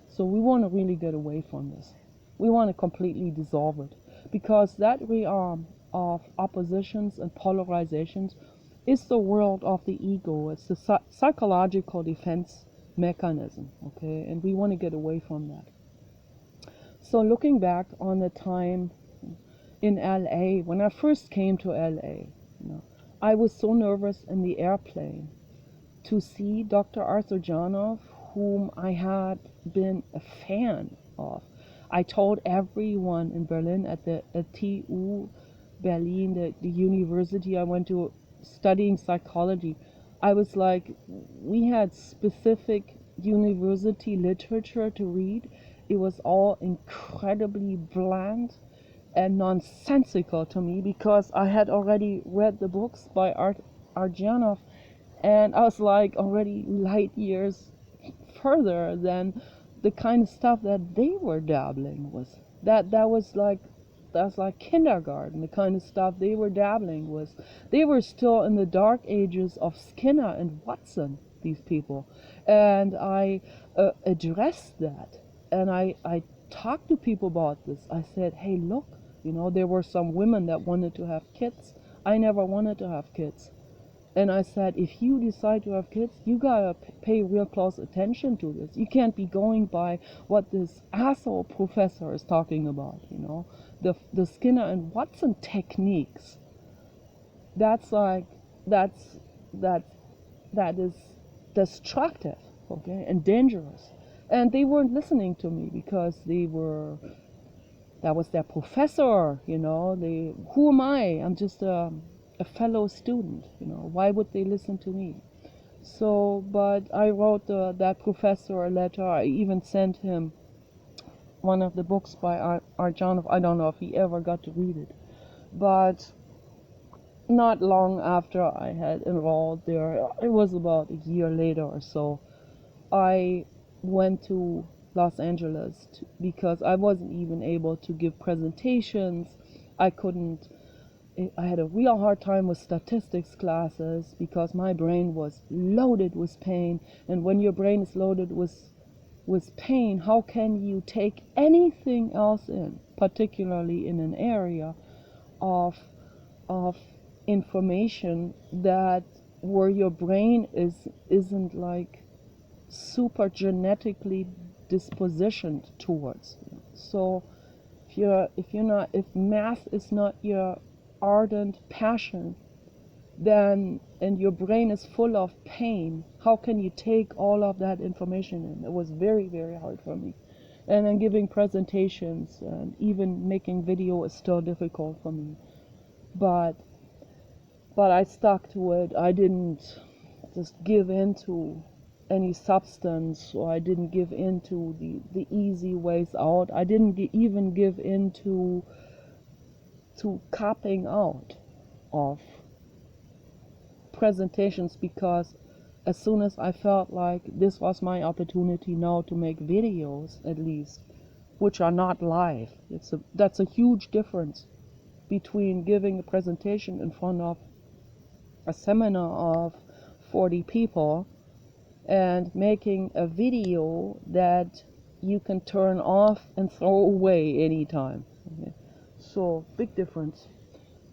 So we want to really get away from this. We want to completely dissolve it, because that realm of oppositions and polarizations is the world of the ego. It's the psychological defense mechanism, okay? And we want to get away from that. So looking back on the time in LA, when I first came to LA, I was so nervous in the airplane to see Dr. Arthur Janov, whom I had been a fan of. I told everyone in Berlin at TU Berlin, the university I went to studying psychology. I was like, we had specific university literature to read. It was all incredibly bland and nonsensical to me, because I had already read the books by Art Janov, and I was like already light years further than the kind of stuff that they were dabbling with. That's like kindergarten, the kind of stuff they were dabbling with. They were still in the dark ages of Skinner and Watson, these people. And I addressed that, and I talked to people about this. I said, hey, look, there were some women that wanted to have kids. I never wanted to have kids. And I said, if you decide to have kids, you gotta pay real close attention to this. You can't be going by what this asshole professor is talking about, the Skinner and Watson techniques. That is destructive, okay, and dangerous. And they weren't listening to me because that was their professor, who am I? I'm just a fellow student, why would they listen to me? So, but I wrote that professor a letter. I even sent him one of the books by Art Janov. I don't know if he ever got to read it, but not long after I had enrolled there, it was about a year later or so, I went to Los Angeles because I wasn't even able to give presentations. I had a real hard time with statistics classes because my brain was loaded with pain. And when your brain is loaded with pain, how can you take anything else in, particularly in an area of information that where your brain isn't like super genetically dispositioned towards. So if math is not your ardent passion, then, and your brain is full of pain, how can you take all of that information in? It was very, very hard for me. And then giving presentations and even making video is still difficult for me. But I stuck to it. I didn't just give in to any substance, or I didn't give in to the easy ways out. I didn't even give in to copping out of presentations, because as soon as I felt like this was my opportunity now to make videos, at least, which are not live, that's a huge difference between giving a presentation in front of a seminar of 40 people and making a video that you can turn off and throw away anytime. Okay? So, big difference.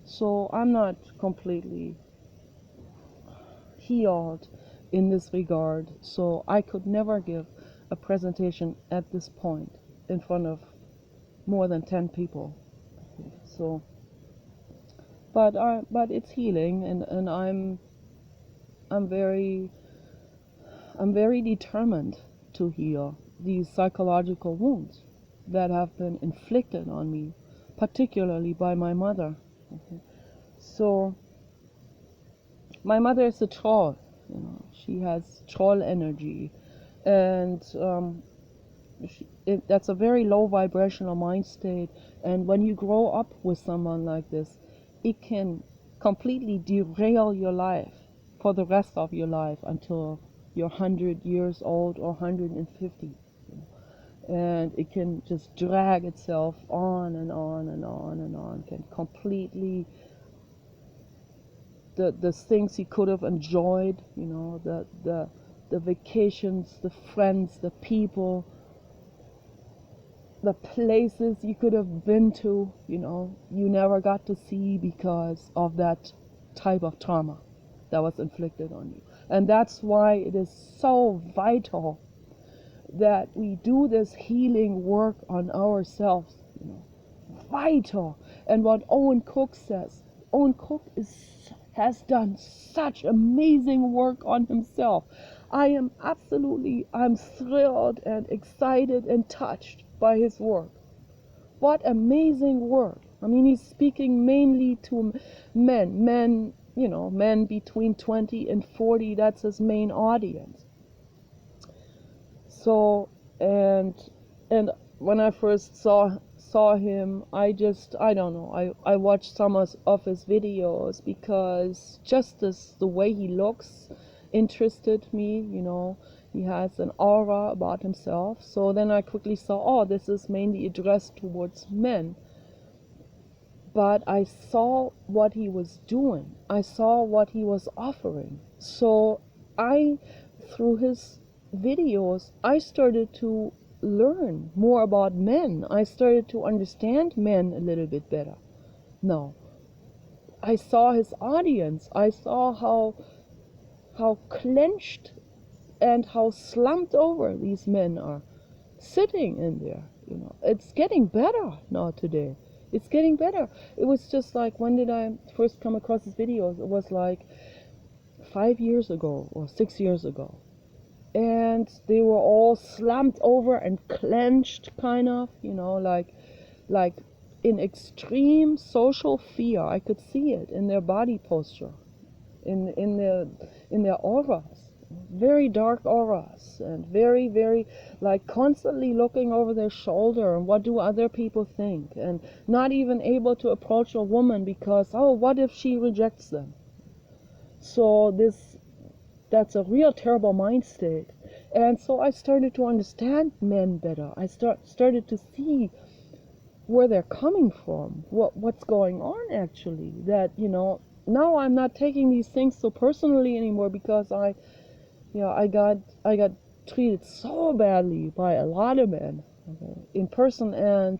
So I'm not completely healed in this regard, so I could never give a presentation at this point in front of more than 10 people. So, but it's healing, and I'm very determined to heal these psychological wounds that have been inflicted on me, particularly by my mother. Okay. So my mother is a troll, she has troll energy, and that's a very low vibrational mind state. And when you grow up with someone like this, it can completely derail your life for the rest of your life until you're 100 years old or 150. And it can just drag itself on and on and on and on, can completely, the things you could have enjoyed, the vacations, the friends, the people, the places you could have been to, you never got to see because of that type of trauma that was inflicted on you. And that's why it is so vital that we do this healing work on ourselves. Vital. And what Owen Cook says, Owen Cook has done such amazing work on himself. I'm thrilled and excited and touched by his work. What amazing work. I mean, he's speaking mainly to men, men between 20 and 40, that's his main audience. So, and when I first saw him, I don't know, I watched some of his videos because just the way he looks interested me. He has an aura about himself. So then I quickly saw, oh, this is mainly addressed towards men. But I saw what he was doing. I saw what he was offering. So through his videos, I started to learn more about men. I started to understand men a little bit better. Now, I saw his audience. I saw how clenched and how slumped over these men are sitting in there. It's getting better now today. It's getting better. It was just like, when did I first come across his videos? It was like 5 years ago or 6 years ago. And they were all slumped over and clenched, kind of, like in extreme social fear. I could see it in their body posture, in their auras, very dark auras, and very, very, like, constantly looking over their shoulder and what do other people think, and not even able to approach a woman because, oh, what if she rejects them? So that's a real terrible mind state. And so I started to understand men better. I started to see where they're coming from, what's going on actually. That, now I'm not taking these things so personally anymore, because I got treated so badly by a lot of men, okay, in person and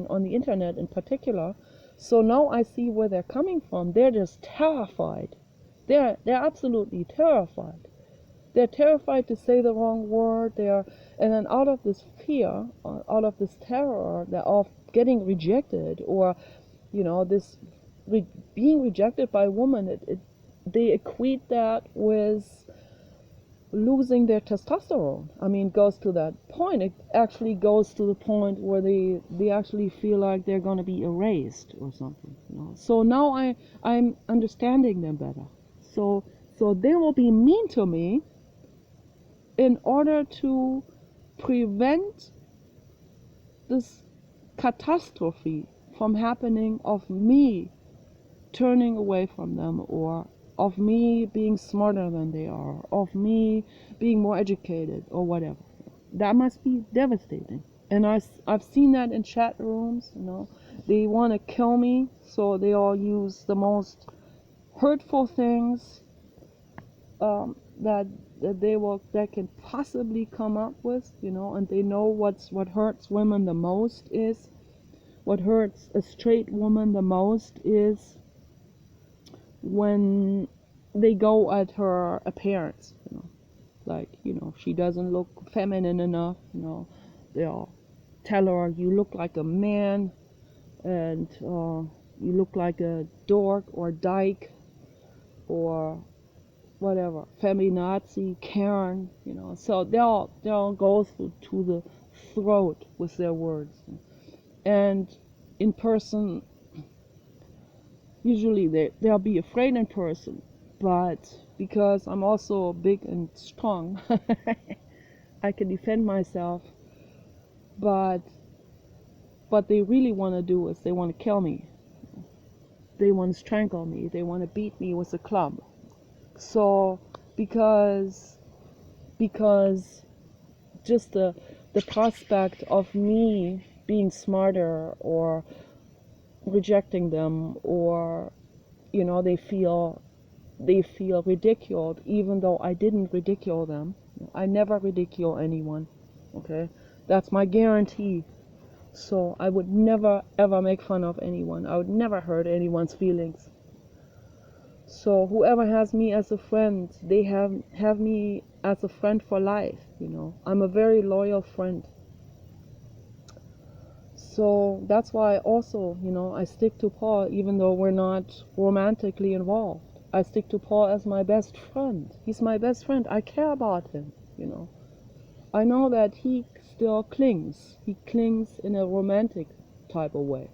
on the internet in particular. So now I see where they're coming from. They're just terrified They're absolutely terrified. They're terrified to say the wrong word. And then out of this fear, out of this terror of getting rejected, or this being rejected by a woman, they equate that with losing their testosterone. I mean, it goes to that point. It actually goes to the point where they actually feel like they're going to be erased or something. So now I'm understanding them better. So they will be mean to me in order to prevent this catastrophe from happening, of me turning away from them, or of me being smarter than they are, of me being more educated, or whatever. That must be devastating. And I've seen that in chat rooms. They want to kill me, so they all use the most hurtful things that can possibly come up with, and they know what hurts women the most is, what hurts a straight woman the most is when they go at her appearance, like, she doesn't look feminine enough, they'll tell her, you look like a man, and you look like a dork or dyke, or whatever, feminazi, Karen, so they'll go to the throat with their words. And in person, usually they'll be afraid in person, but because I'm also big and strong, I can defend myself. But what they really want to do is they want to kill me. They want to strangle me. They want to beat me with a club. So because just the prospect of me being smarter, or rejecting them, or they feel ridiculed, even though I didn't ridicule them. I never ridicule anyone. Okay, that's my guarantee. So I would never ever make fun of anyone. I would never hurt anyone's feelings. So whoever has me as a friend, they have me as a friend for life. I'm a very loyal friend. So that's why also, I stick to Paul, even though we're not romantically involved. I stick to Paul as my best friend. He's my best friend. I care about him. I know that he still clings. He clings in a romantic type of way.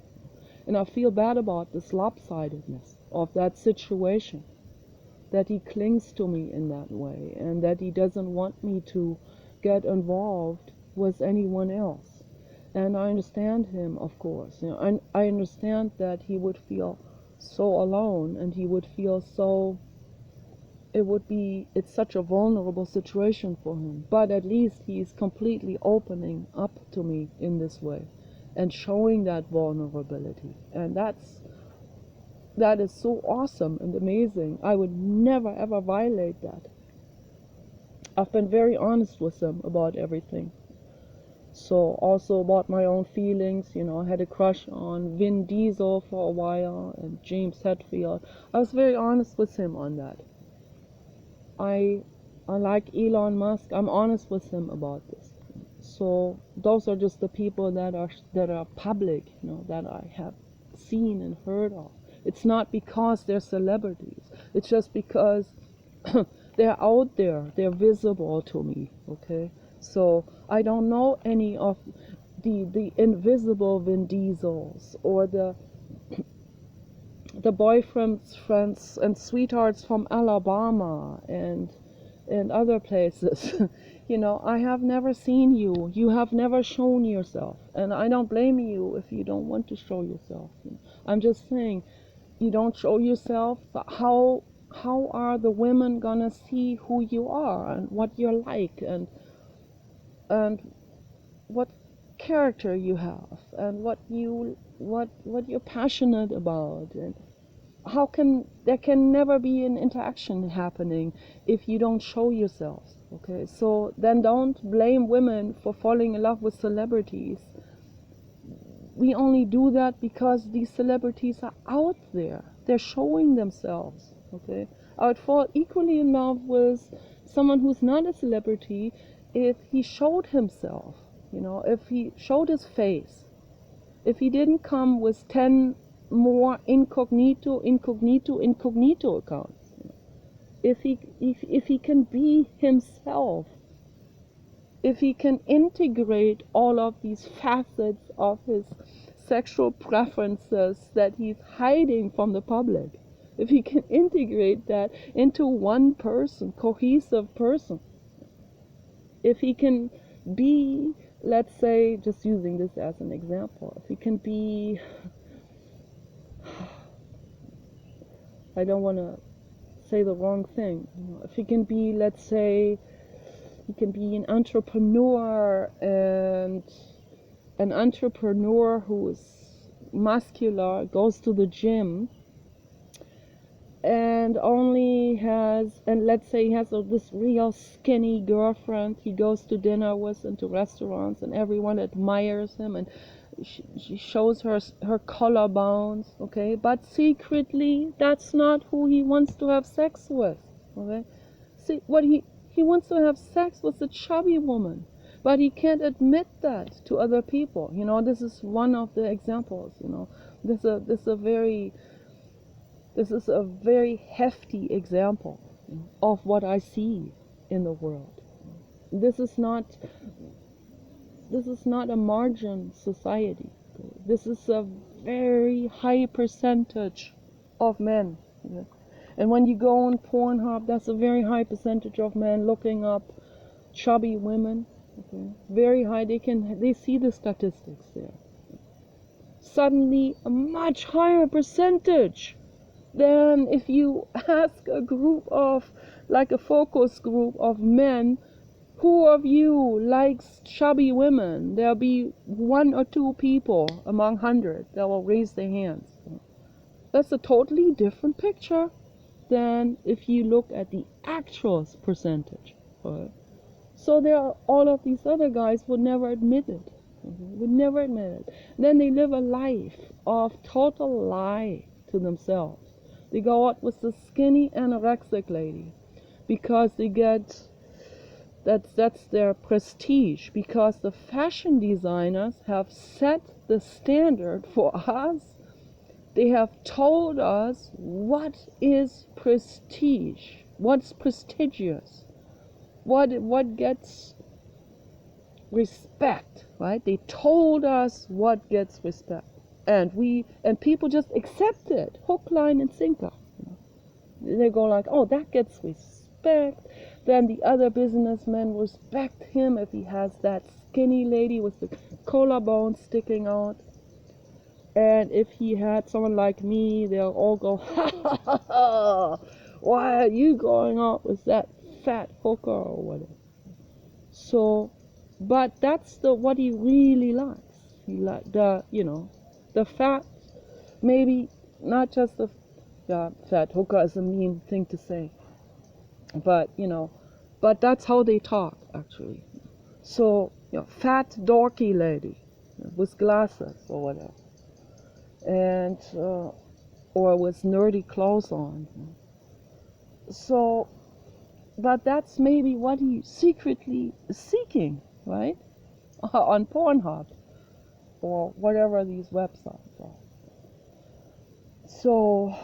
And I feel bad about this lopsidedness of that situation, that he clings to me in that way, and that he doesn't want me to get involved with anyone else. And I understand him, of course. I understand that he would feel so alone, and he would feel so, it's such a vulnerable situation for him. But at least he is completely opening up to me in this way and showing that vulnerability. And that is so awesome and amazing. I would never ever violate that. I've been very honest with them about everything. So also about my own feelings, I had a crush on Vin Diesel for a while, and James Hetfield. I was very honest with him on that. I like Elon Musk. I'm honest with him about this. So those are just the people that are public, that I have seen and heard of. It's not because they're celebrities. It's just because they're out there. They're visible to me. Okay. So I don't know any of the invisible Vin Diesels, or the boyfriends, friends, and sweethearts from Alabama and other places. I have never seen you. You have never shown yourself, and I don't blame you if you don't want to show yourself. I'm just saying, you don't show yourself. How are the women gonna see who you are and what you're like, and what character you have, and what you're passionate about? And there can never be an interaction happening if you don't show yourself. Okay, so then don't blame women for falling in love with celebrities. We only do that because these celebrities are out there. They're showing themselves. Okay, I would fall equally in love with someone who's not a celebrity if he showed himself, if he showed his face, if he didn't come with 10 more incognito accounts, if he can be himself, if he can integrate all of these facets of his sexual preferences that he's hiding from the public, if he can integrate that into one person, cohesive person, if he can be, let's say, just using this as an example, if he can be, I don't want to say the wrong thing, if he can be, let's say, he can be an entrepreneur, and an entrepreneur who is muscular, goes to the gym, and only has, and let's say he has this real skinny girlfriend he goes to dinner with and to restaurants, and everyone admires him, and she shows her collarbones, okay, but secretly that's not who he wants to have sex with, okay. See, what he wants to have sex with a chubby woman, but he can't admit that to other people. This is one of the examples. This is a very hefty example of what I see in the world. This is not a margin society. This is a very high percentage of men. And when you go on Pornhub, that's a very high percentage of men looking up chubby women. Okay? Very high. They see the statistics there. Suddenly, a much higher percentage than if you ask a group of, like a focus group of men, who of you likes chubby women? There'll be 1 or 2 people among 100 that will raise their hands. That's a totally different picture than if you look at the actual percentage. Right? So there are all of these other guys would never admit it. Would never admit it. Then they live a life of total lie to themselves. They go out with the skinny anorexic lady because they get, that's their prestige, because the fashion designers have set the standard for us. They have told us what is prestige, what's prestigious, what gets respect, right? They told us what gets respect, and people just accept it, hook, line, and sinker. They go like, oh, that gets respect. Then the other businessmen respect him if he has that skinny lady with the collarbone sticking out. And if he had someone like me, they'll all go, ha ha ha ha, why are you going out with that fat hooker or whatever. So, but that's what he really likes. He like the fat, maybe not just the fat hooker is a mean thing to say, but but that's how they talk actually. So fat dorky lady with glasses or whatever, and or with nerdy clothes on. So, but that's maybe what he's secretly seeking, right? On Pornhub or whatever these websites are. So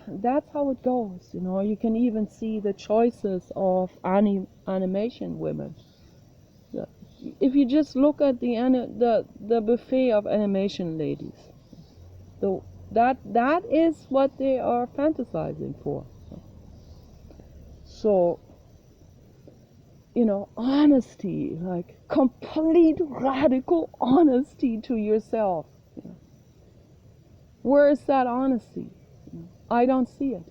that's how it goes. You can even see the choices of animation women. If you just look at the buffet of animation ladies, that is what they are fantasizing for. So honesty, like complete radical honesty to yourself. Where is that honesty? I don't see it.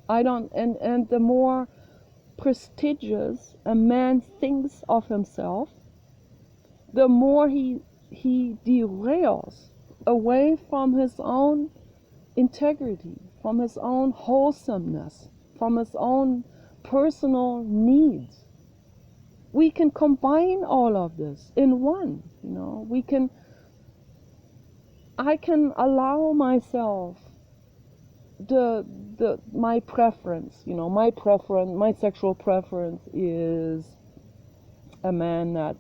I don't, and the more prestigious a man thinks of himself, the more he derails away from his own integrity, from his own wholesomeness, from his own personal needs. We can combine all of this in one. I can allow myself my preference, my sexual preference is a man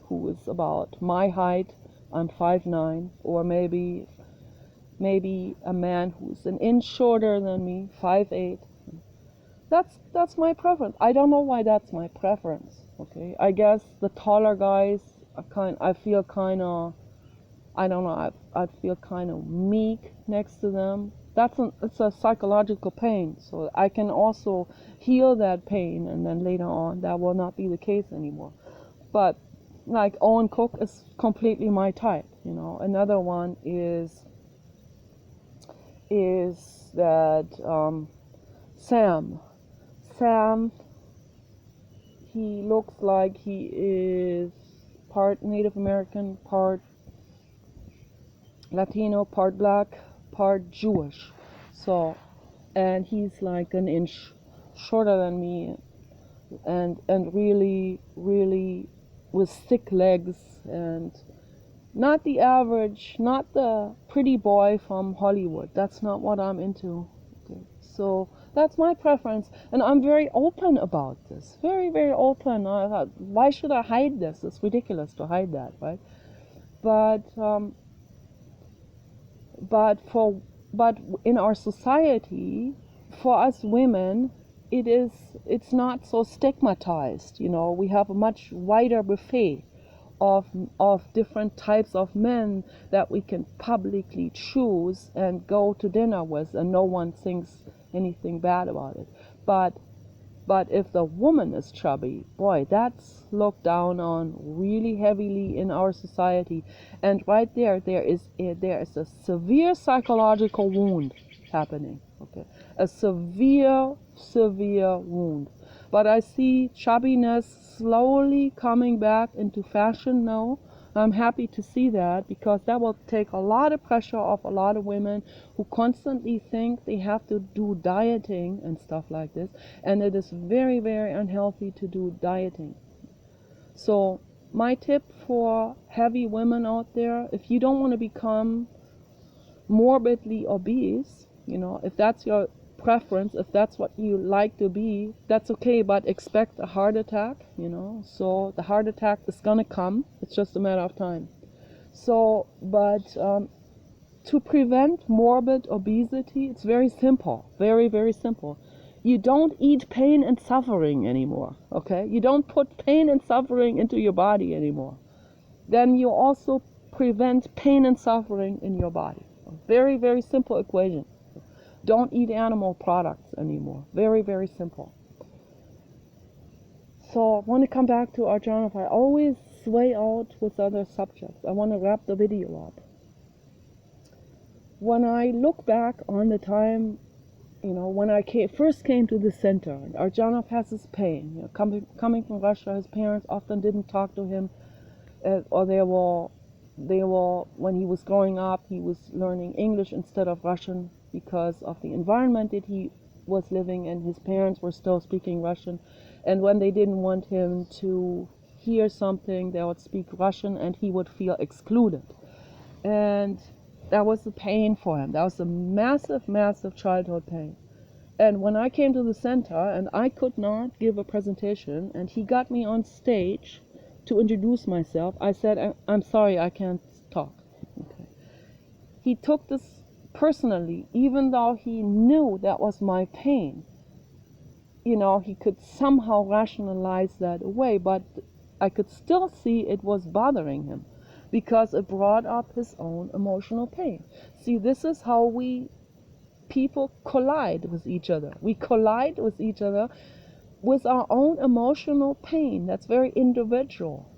who is about my height. I'm 5'9", or maybe a man who's an inch shorter than me, 5'8". That's my preference. I don't know why that's my preference. Okay, I guess the taller guys I feel kind of, I don't know, I feel kind of meek next to them. It's a psychological pain, so I can also heal that pain, and then later on that will not be the case anymore. But like Owen Cook is completely my type. Another one is that Sam. Sam, he looks like he is part Native American, part Latino, part black, part Jewish. So, and he's like an inch shorter than me, and really, really with thick legs, and not the average, not the pretty boy from Hollywood. That's not what I'm into. Okay. So that's my preference, and I'm very open about this. Very, very open. Why should I hide this? It's ridiculous to hide that, right? But in our society, for us women, it's not so stigmatized. We have a much wider buffet of different types of men that we can publicly choose and go to dinner with, and no one thinks anything bad about it. But if the woman is chubby, boy, that's looked down on really heavily in our society. And right there is a severe psychological wound happening. Okay, a severe wound. But I see chubbiness slowly coming back into fashion now. I'm happy to see that, because that will take a lot of pressure off a lot of women who constantly think they have to do dieting and stuff like this. And it is very, very unhealthy to do dieting. So my tip for heavy women out there, if you don't want to become morbidly obese, if that's your preference, if that's what you like to be, that's okay, but expect a heart attack. So the heart attack is gonna come, it's just a matter of time. So to prevent morbid obesity, it's very simple, very, very simple. You don't eat pain and suffering anymore. Okay, you don't put pain and suffering into your body anymore. Then you also prevent pain and suffering in your body. A very, very simple equation. Don't eat animal products anymore. Very, very simple. So I want to come back to our Janov. I always sway out with other subjects. I want to wrap the video up. When I look back on the time, when I first came to the center, and Janov has his pain. Coming from Russia, his parents often didn't talk to him, or they were, when he was growing up, he was learning English instead of Russian, because of the environment that he was living in. His parents were still speaking Russian, and when they didn't want him to hear something, they would speak Russian, and he would feel excluded. And that was a pain for him. That was a massive, massive childhood pain. And when I came to the center and I could not give a presentation, and he got me on stage to introduce myself, I said, I'm sorry, I can't talk. Okay. He took this personally, even though he knew that was my pain. He could somehow rationalize that away, but I could still see it was bothering him, because it brought up his own emotional pain. See, this is how people collide with each other. We collide with each other with our own emotional pain. That's very individual.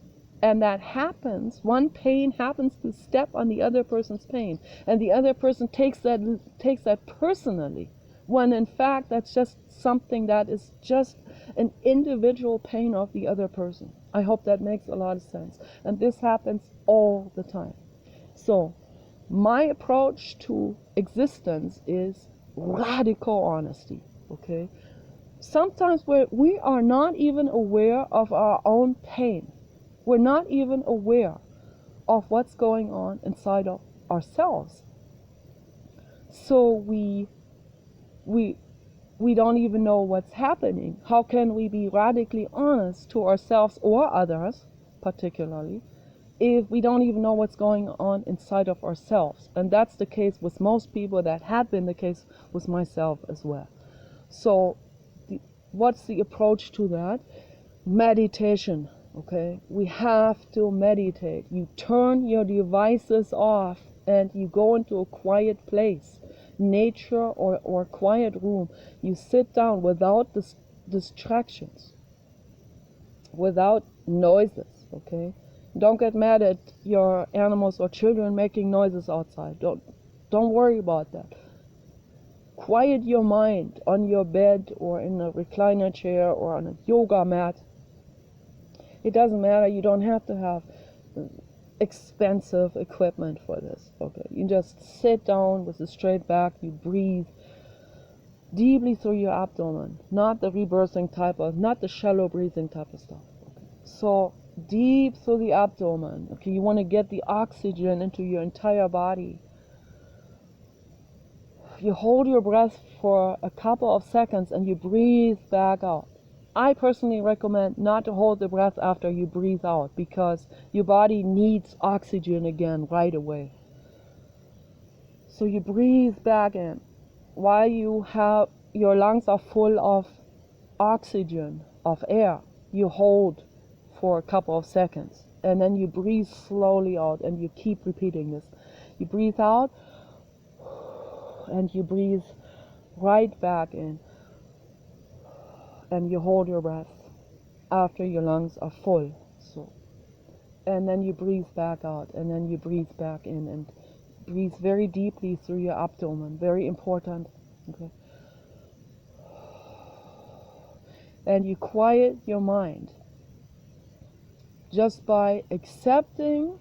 And that happens, one pain happens to step on the other person's pain, and the other person takes that personally, when in fact that's just something that is just an individual pain of the other person. I hope that makes a lot of sense. And this happens all the time. So my approach to existence is radical honesty. Okay, sometimes we are not even aware of our own pain. We're not even aware of what's going on inside of ourselves. So we we we don't even know what's happening. How can we be radically honest to ourselves or others, particularly, if we don't even know what's going on inside of ourselves? And that's the case with most people. That had been the case with myself as well. So what's the approach to that? Meditation. Okay, we have to meditate. You turn your devices off and you go into a quiet place, nature or quiet room. You sit down without distractions, without noises. Okay, don't get mad at your animals or children making noises outside. Don't worry about that. Quiet your mind on your bed or in a recliner chair or on a yoga mat. It doesn't matter. You don't have to have expensive equipment for this. Okay, you just sit down with a straight back. You breathe deeply through your abdomen, not the rebirthing type of, not the shallow breathing type of stuff. Okay, so deep through the abdomen. Okay, you want to get the oxygen into your entire body. You hold your breath for a couple of seconds and you breathe back out. I personally recommend not to hold the breath after you breathe out, because your body needs oxygen again right away. So you breathe back in while your lungs are full of oxygen, of air. You hold for a couple of seconds and then you breathe slowly out, and you keep repeating this. You breathe out and you breathe right back in, and you hold your breath after your lungs are full. So, and then you breathe back out, and then you breathe back in, and breathe very deeply through your abdomen. Very important. Okay. And you quiet your mind just by accepting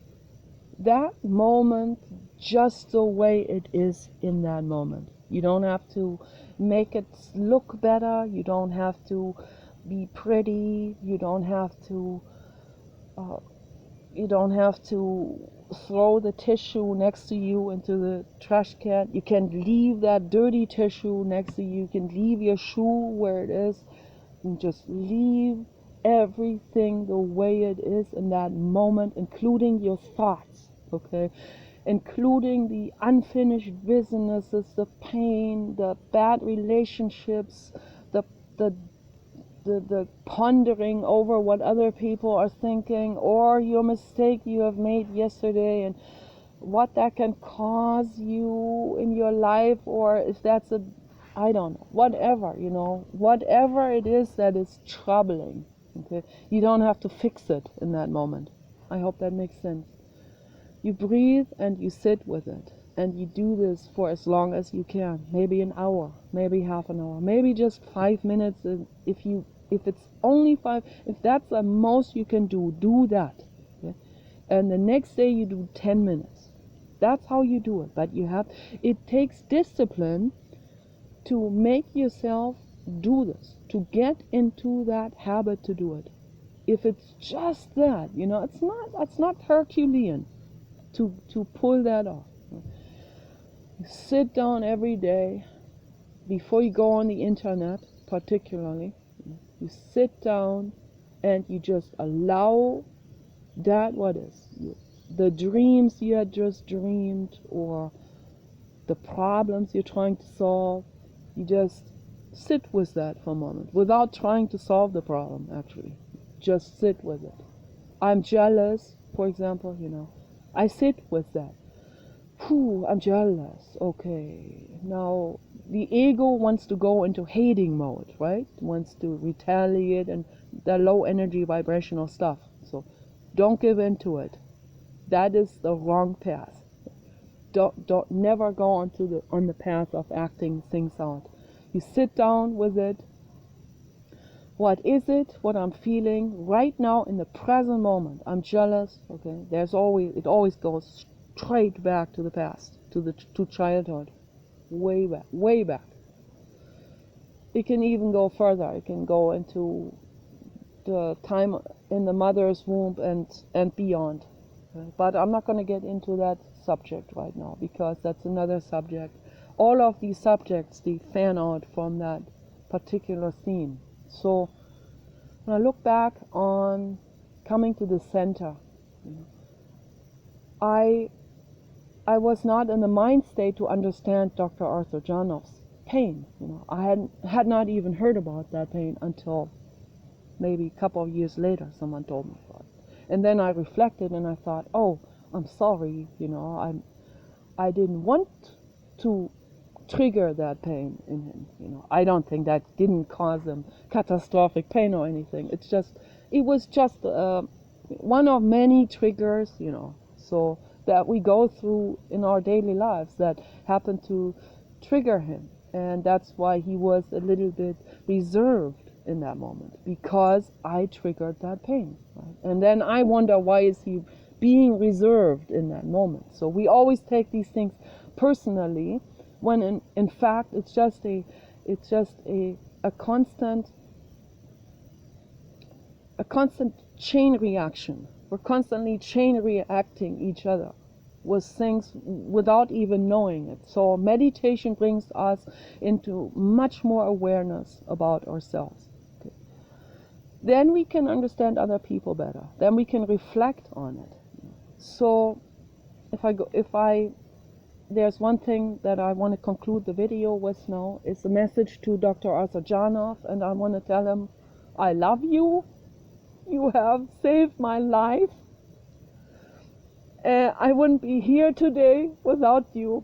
that moment just the way it is in that moment. You don't have to make it look better. You don't have to be pretty. You don't have to throw the tissue next to you into the trash can. You can leave that dirty tissue next to you. You can leave your shoe where it is, and just leave everything the way it is in that moment, including your thoughts. Okay, including the unfinished businesses, the pain, the bad relationships, the the the pondering over what other people are thinking, or your mistake you have made yesterday and what that can cause you in your life, or if that's I don't know, whatever, whatever it is that is troubling. Okay, you don't have to fix it in that moment. I hope that makes sense. You breathe and you sit with it, and you do this for as long as you can. Maybe an hour, maybe half an hour, maybe just 5 minutes. If it's only if that's the most you can do that. Okay? And the next day you do 10 minutes. That's how you do it. But it takes discipline to make yourself do this, to get into that habit to do it. If it's just that, it's not Herculean to pull that off. You sit down every day before you go on the internet, particularly. You sit down and you just allow that the dreams you had just dreamed, or the problems you're trying to solve. You just sit with that for a moment without trying to solve the problem. Actually, just sit with it. I'm jealous, for example. I sit with that. I'm jealous. Okay, now the ego wants to go into hating mode, right? Wants to retaliate and the low energy vibrational stuff. So don't give in to it. That is the wrong path. Don't never go on the path of acting things out. You sit down with it. What is it? What I'm feeling right now in the present moment? I'm jealous. Okay, it always goes straight back to the past, to childhood, way back. It can even go further. It can go into the time in the mother's womb and beyond. Okay? But I'm not going to get into that subject right now, because that's another subject all of these subjects, they fan out from that particular theme. So when I look back on coming to the center, I was not in the mind state to understand Dr. Arthur Janov's pain. I had not even heard about that pain until maybe a couple of years later. Someone told me about it, and then I reflected and I thought, oh, I'm sorry. I didn't want to trigger that pain in him. I don't think that didn't cause him catastrophic pain or anything. It was just one of many triggers, so that we go through in our daily lives that happen to trigger him. And that's why he was a little bit reserved in that moment, because I triggered that pain. Right? And then I wonder, why is he being reserved in that moment? So we always take these things personally, when in fact it's just a constant chain reaction. We're constantly chain reacting each other with things without even knowing it. So meditation brings us into much more awareness about ourselves. Okay. Then we can understand other people better. Then we can reflect on it. So there's one thing that I want to conclude the video with now. It's a message to Dr. Arthur Janov, and I want to tell him, I love you. You have saved my life. I wouldn't be here today without you.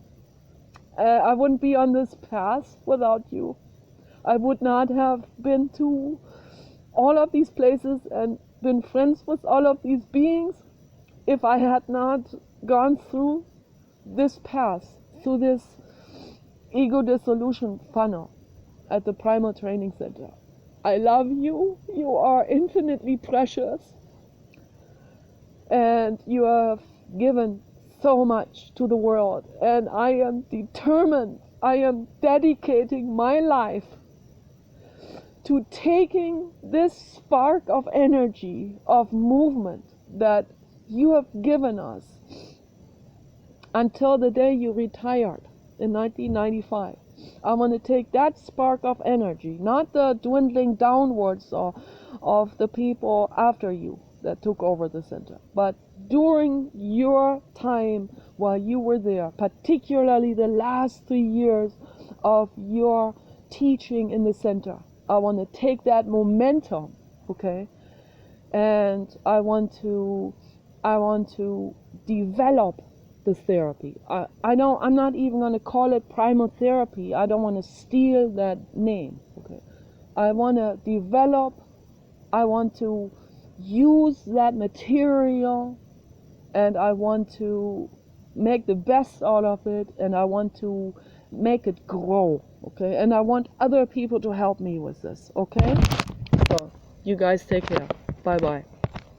I wouldn't be on this path without you. I would not have been to all of these places and been friends with all of these beings if I had not gone through this path, through this ego dissolution funnel at the Primal Training Center. I love you. You are infinitely precious. And you have given so much to the world. And I am determined, I am dedicating my life to taking this spark of energy, of movement that you have given us until the day you retired in 1995. I want to take that spark of energy, not the dwindling downwards of the people after you that took over the center, but during your time while you were there, particularly the last 3 years of your teaching in the center. I want to take that momentum, okay, and I want to develop the therapy. I'm not even going to call it primal therapy. I don't want to steal that name. Okay, I want to develop. I want to use that material, and I want to make the best out of it, and I want to make it grow. Okay, and I want other people to help me with this. Okay, so you guys take care. Bye bye.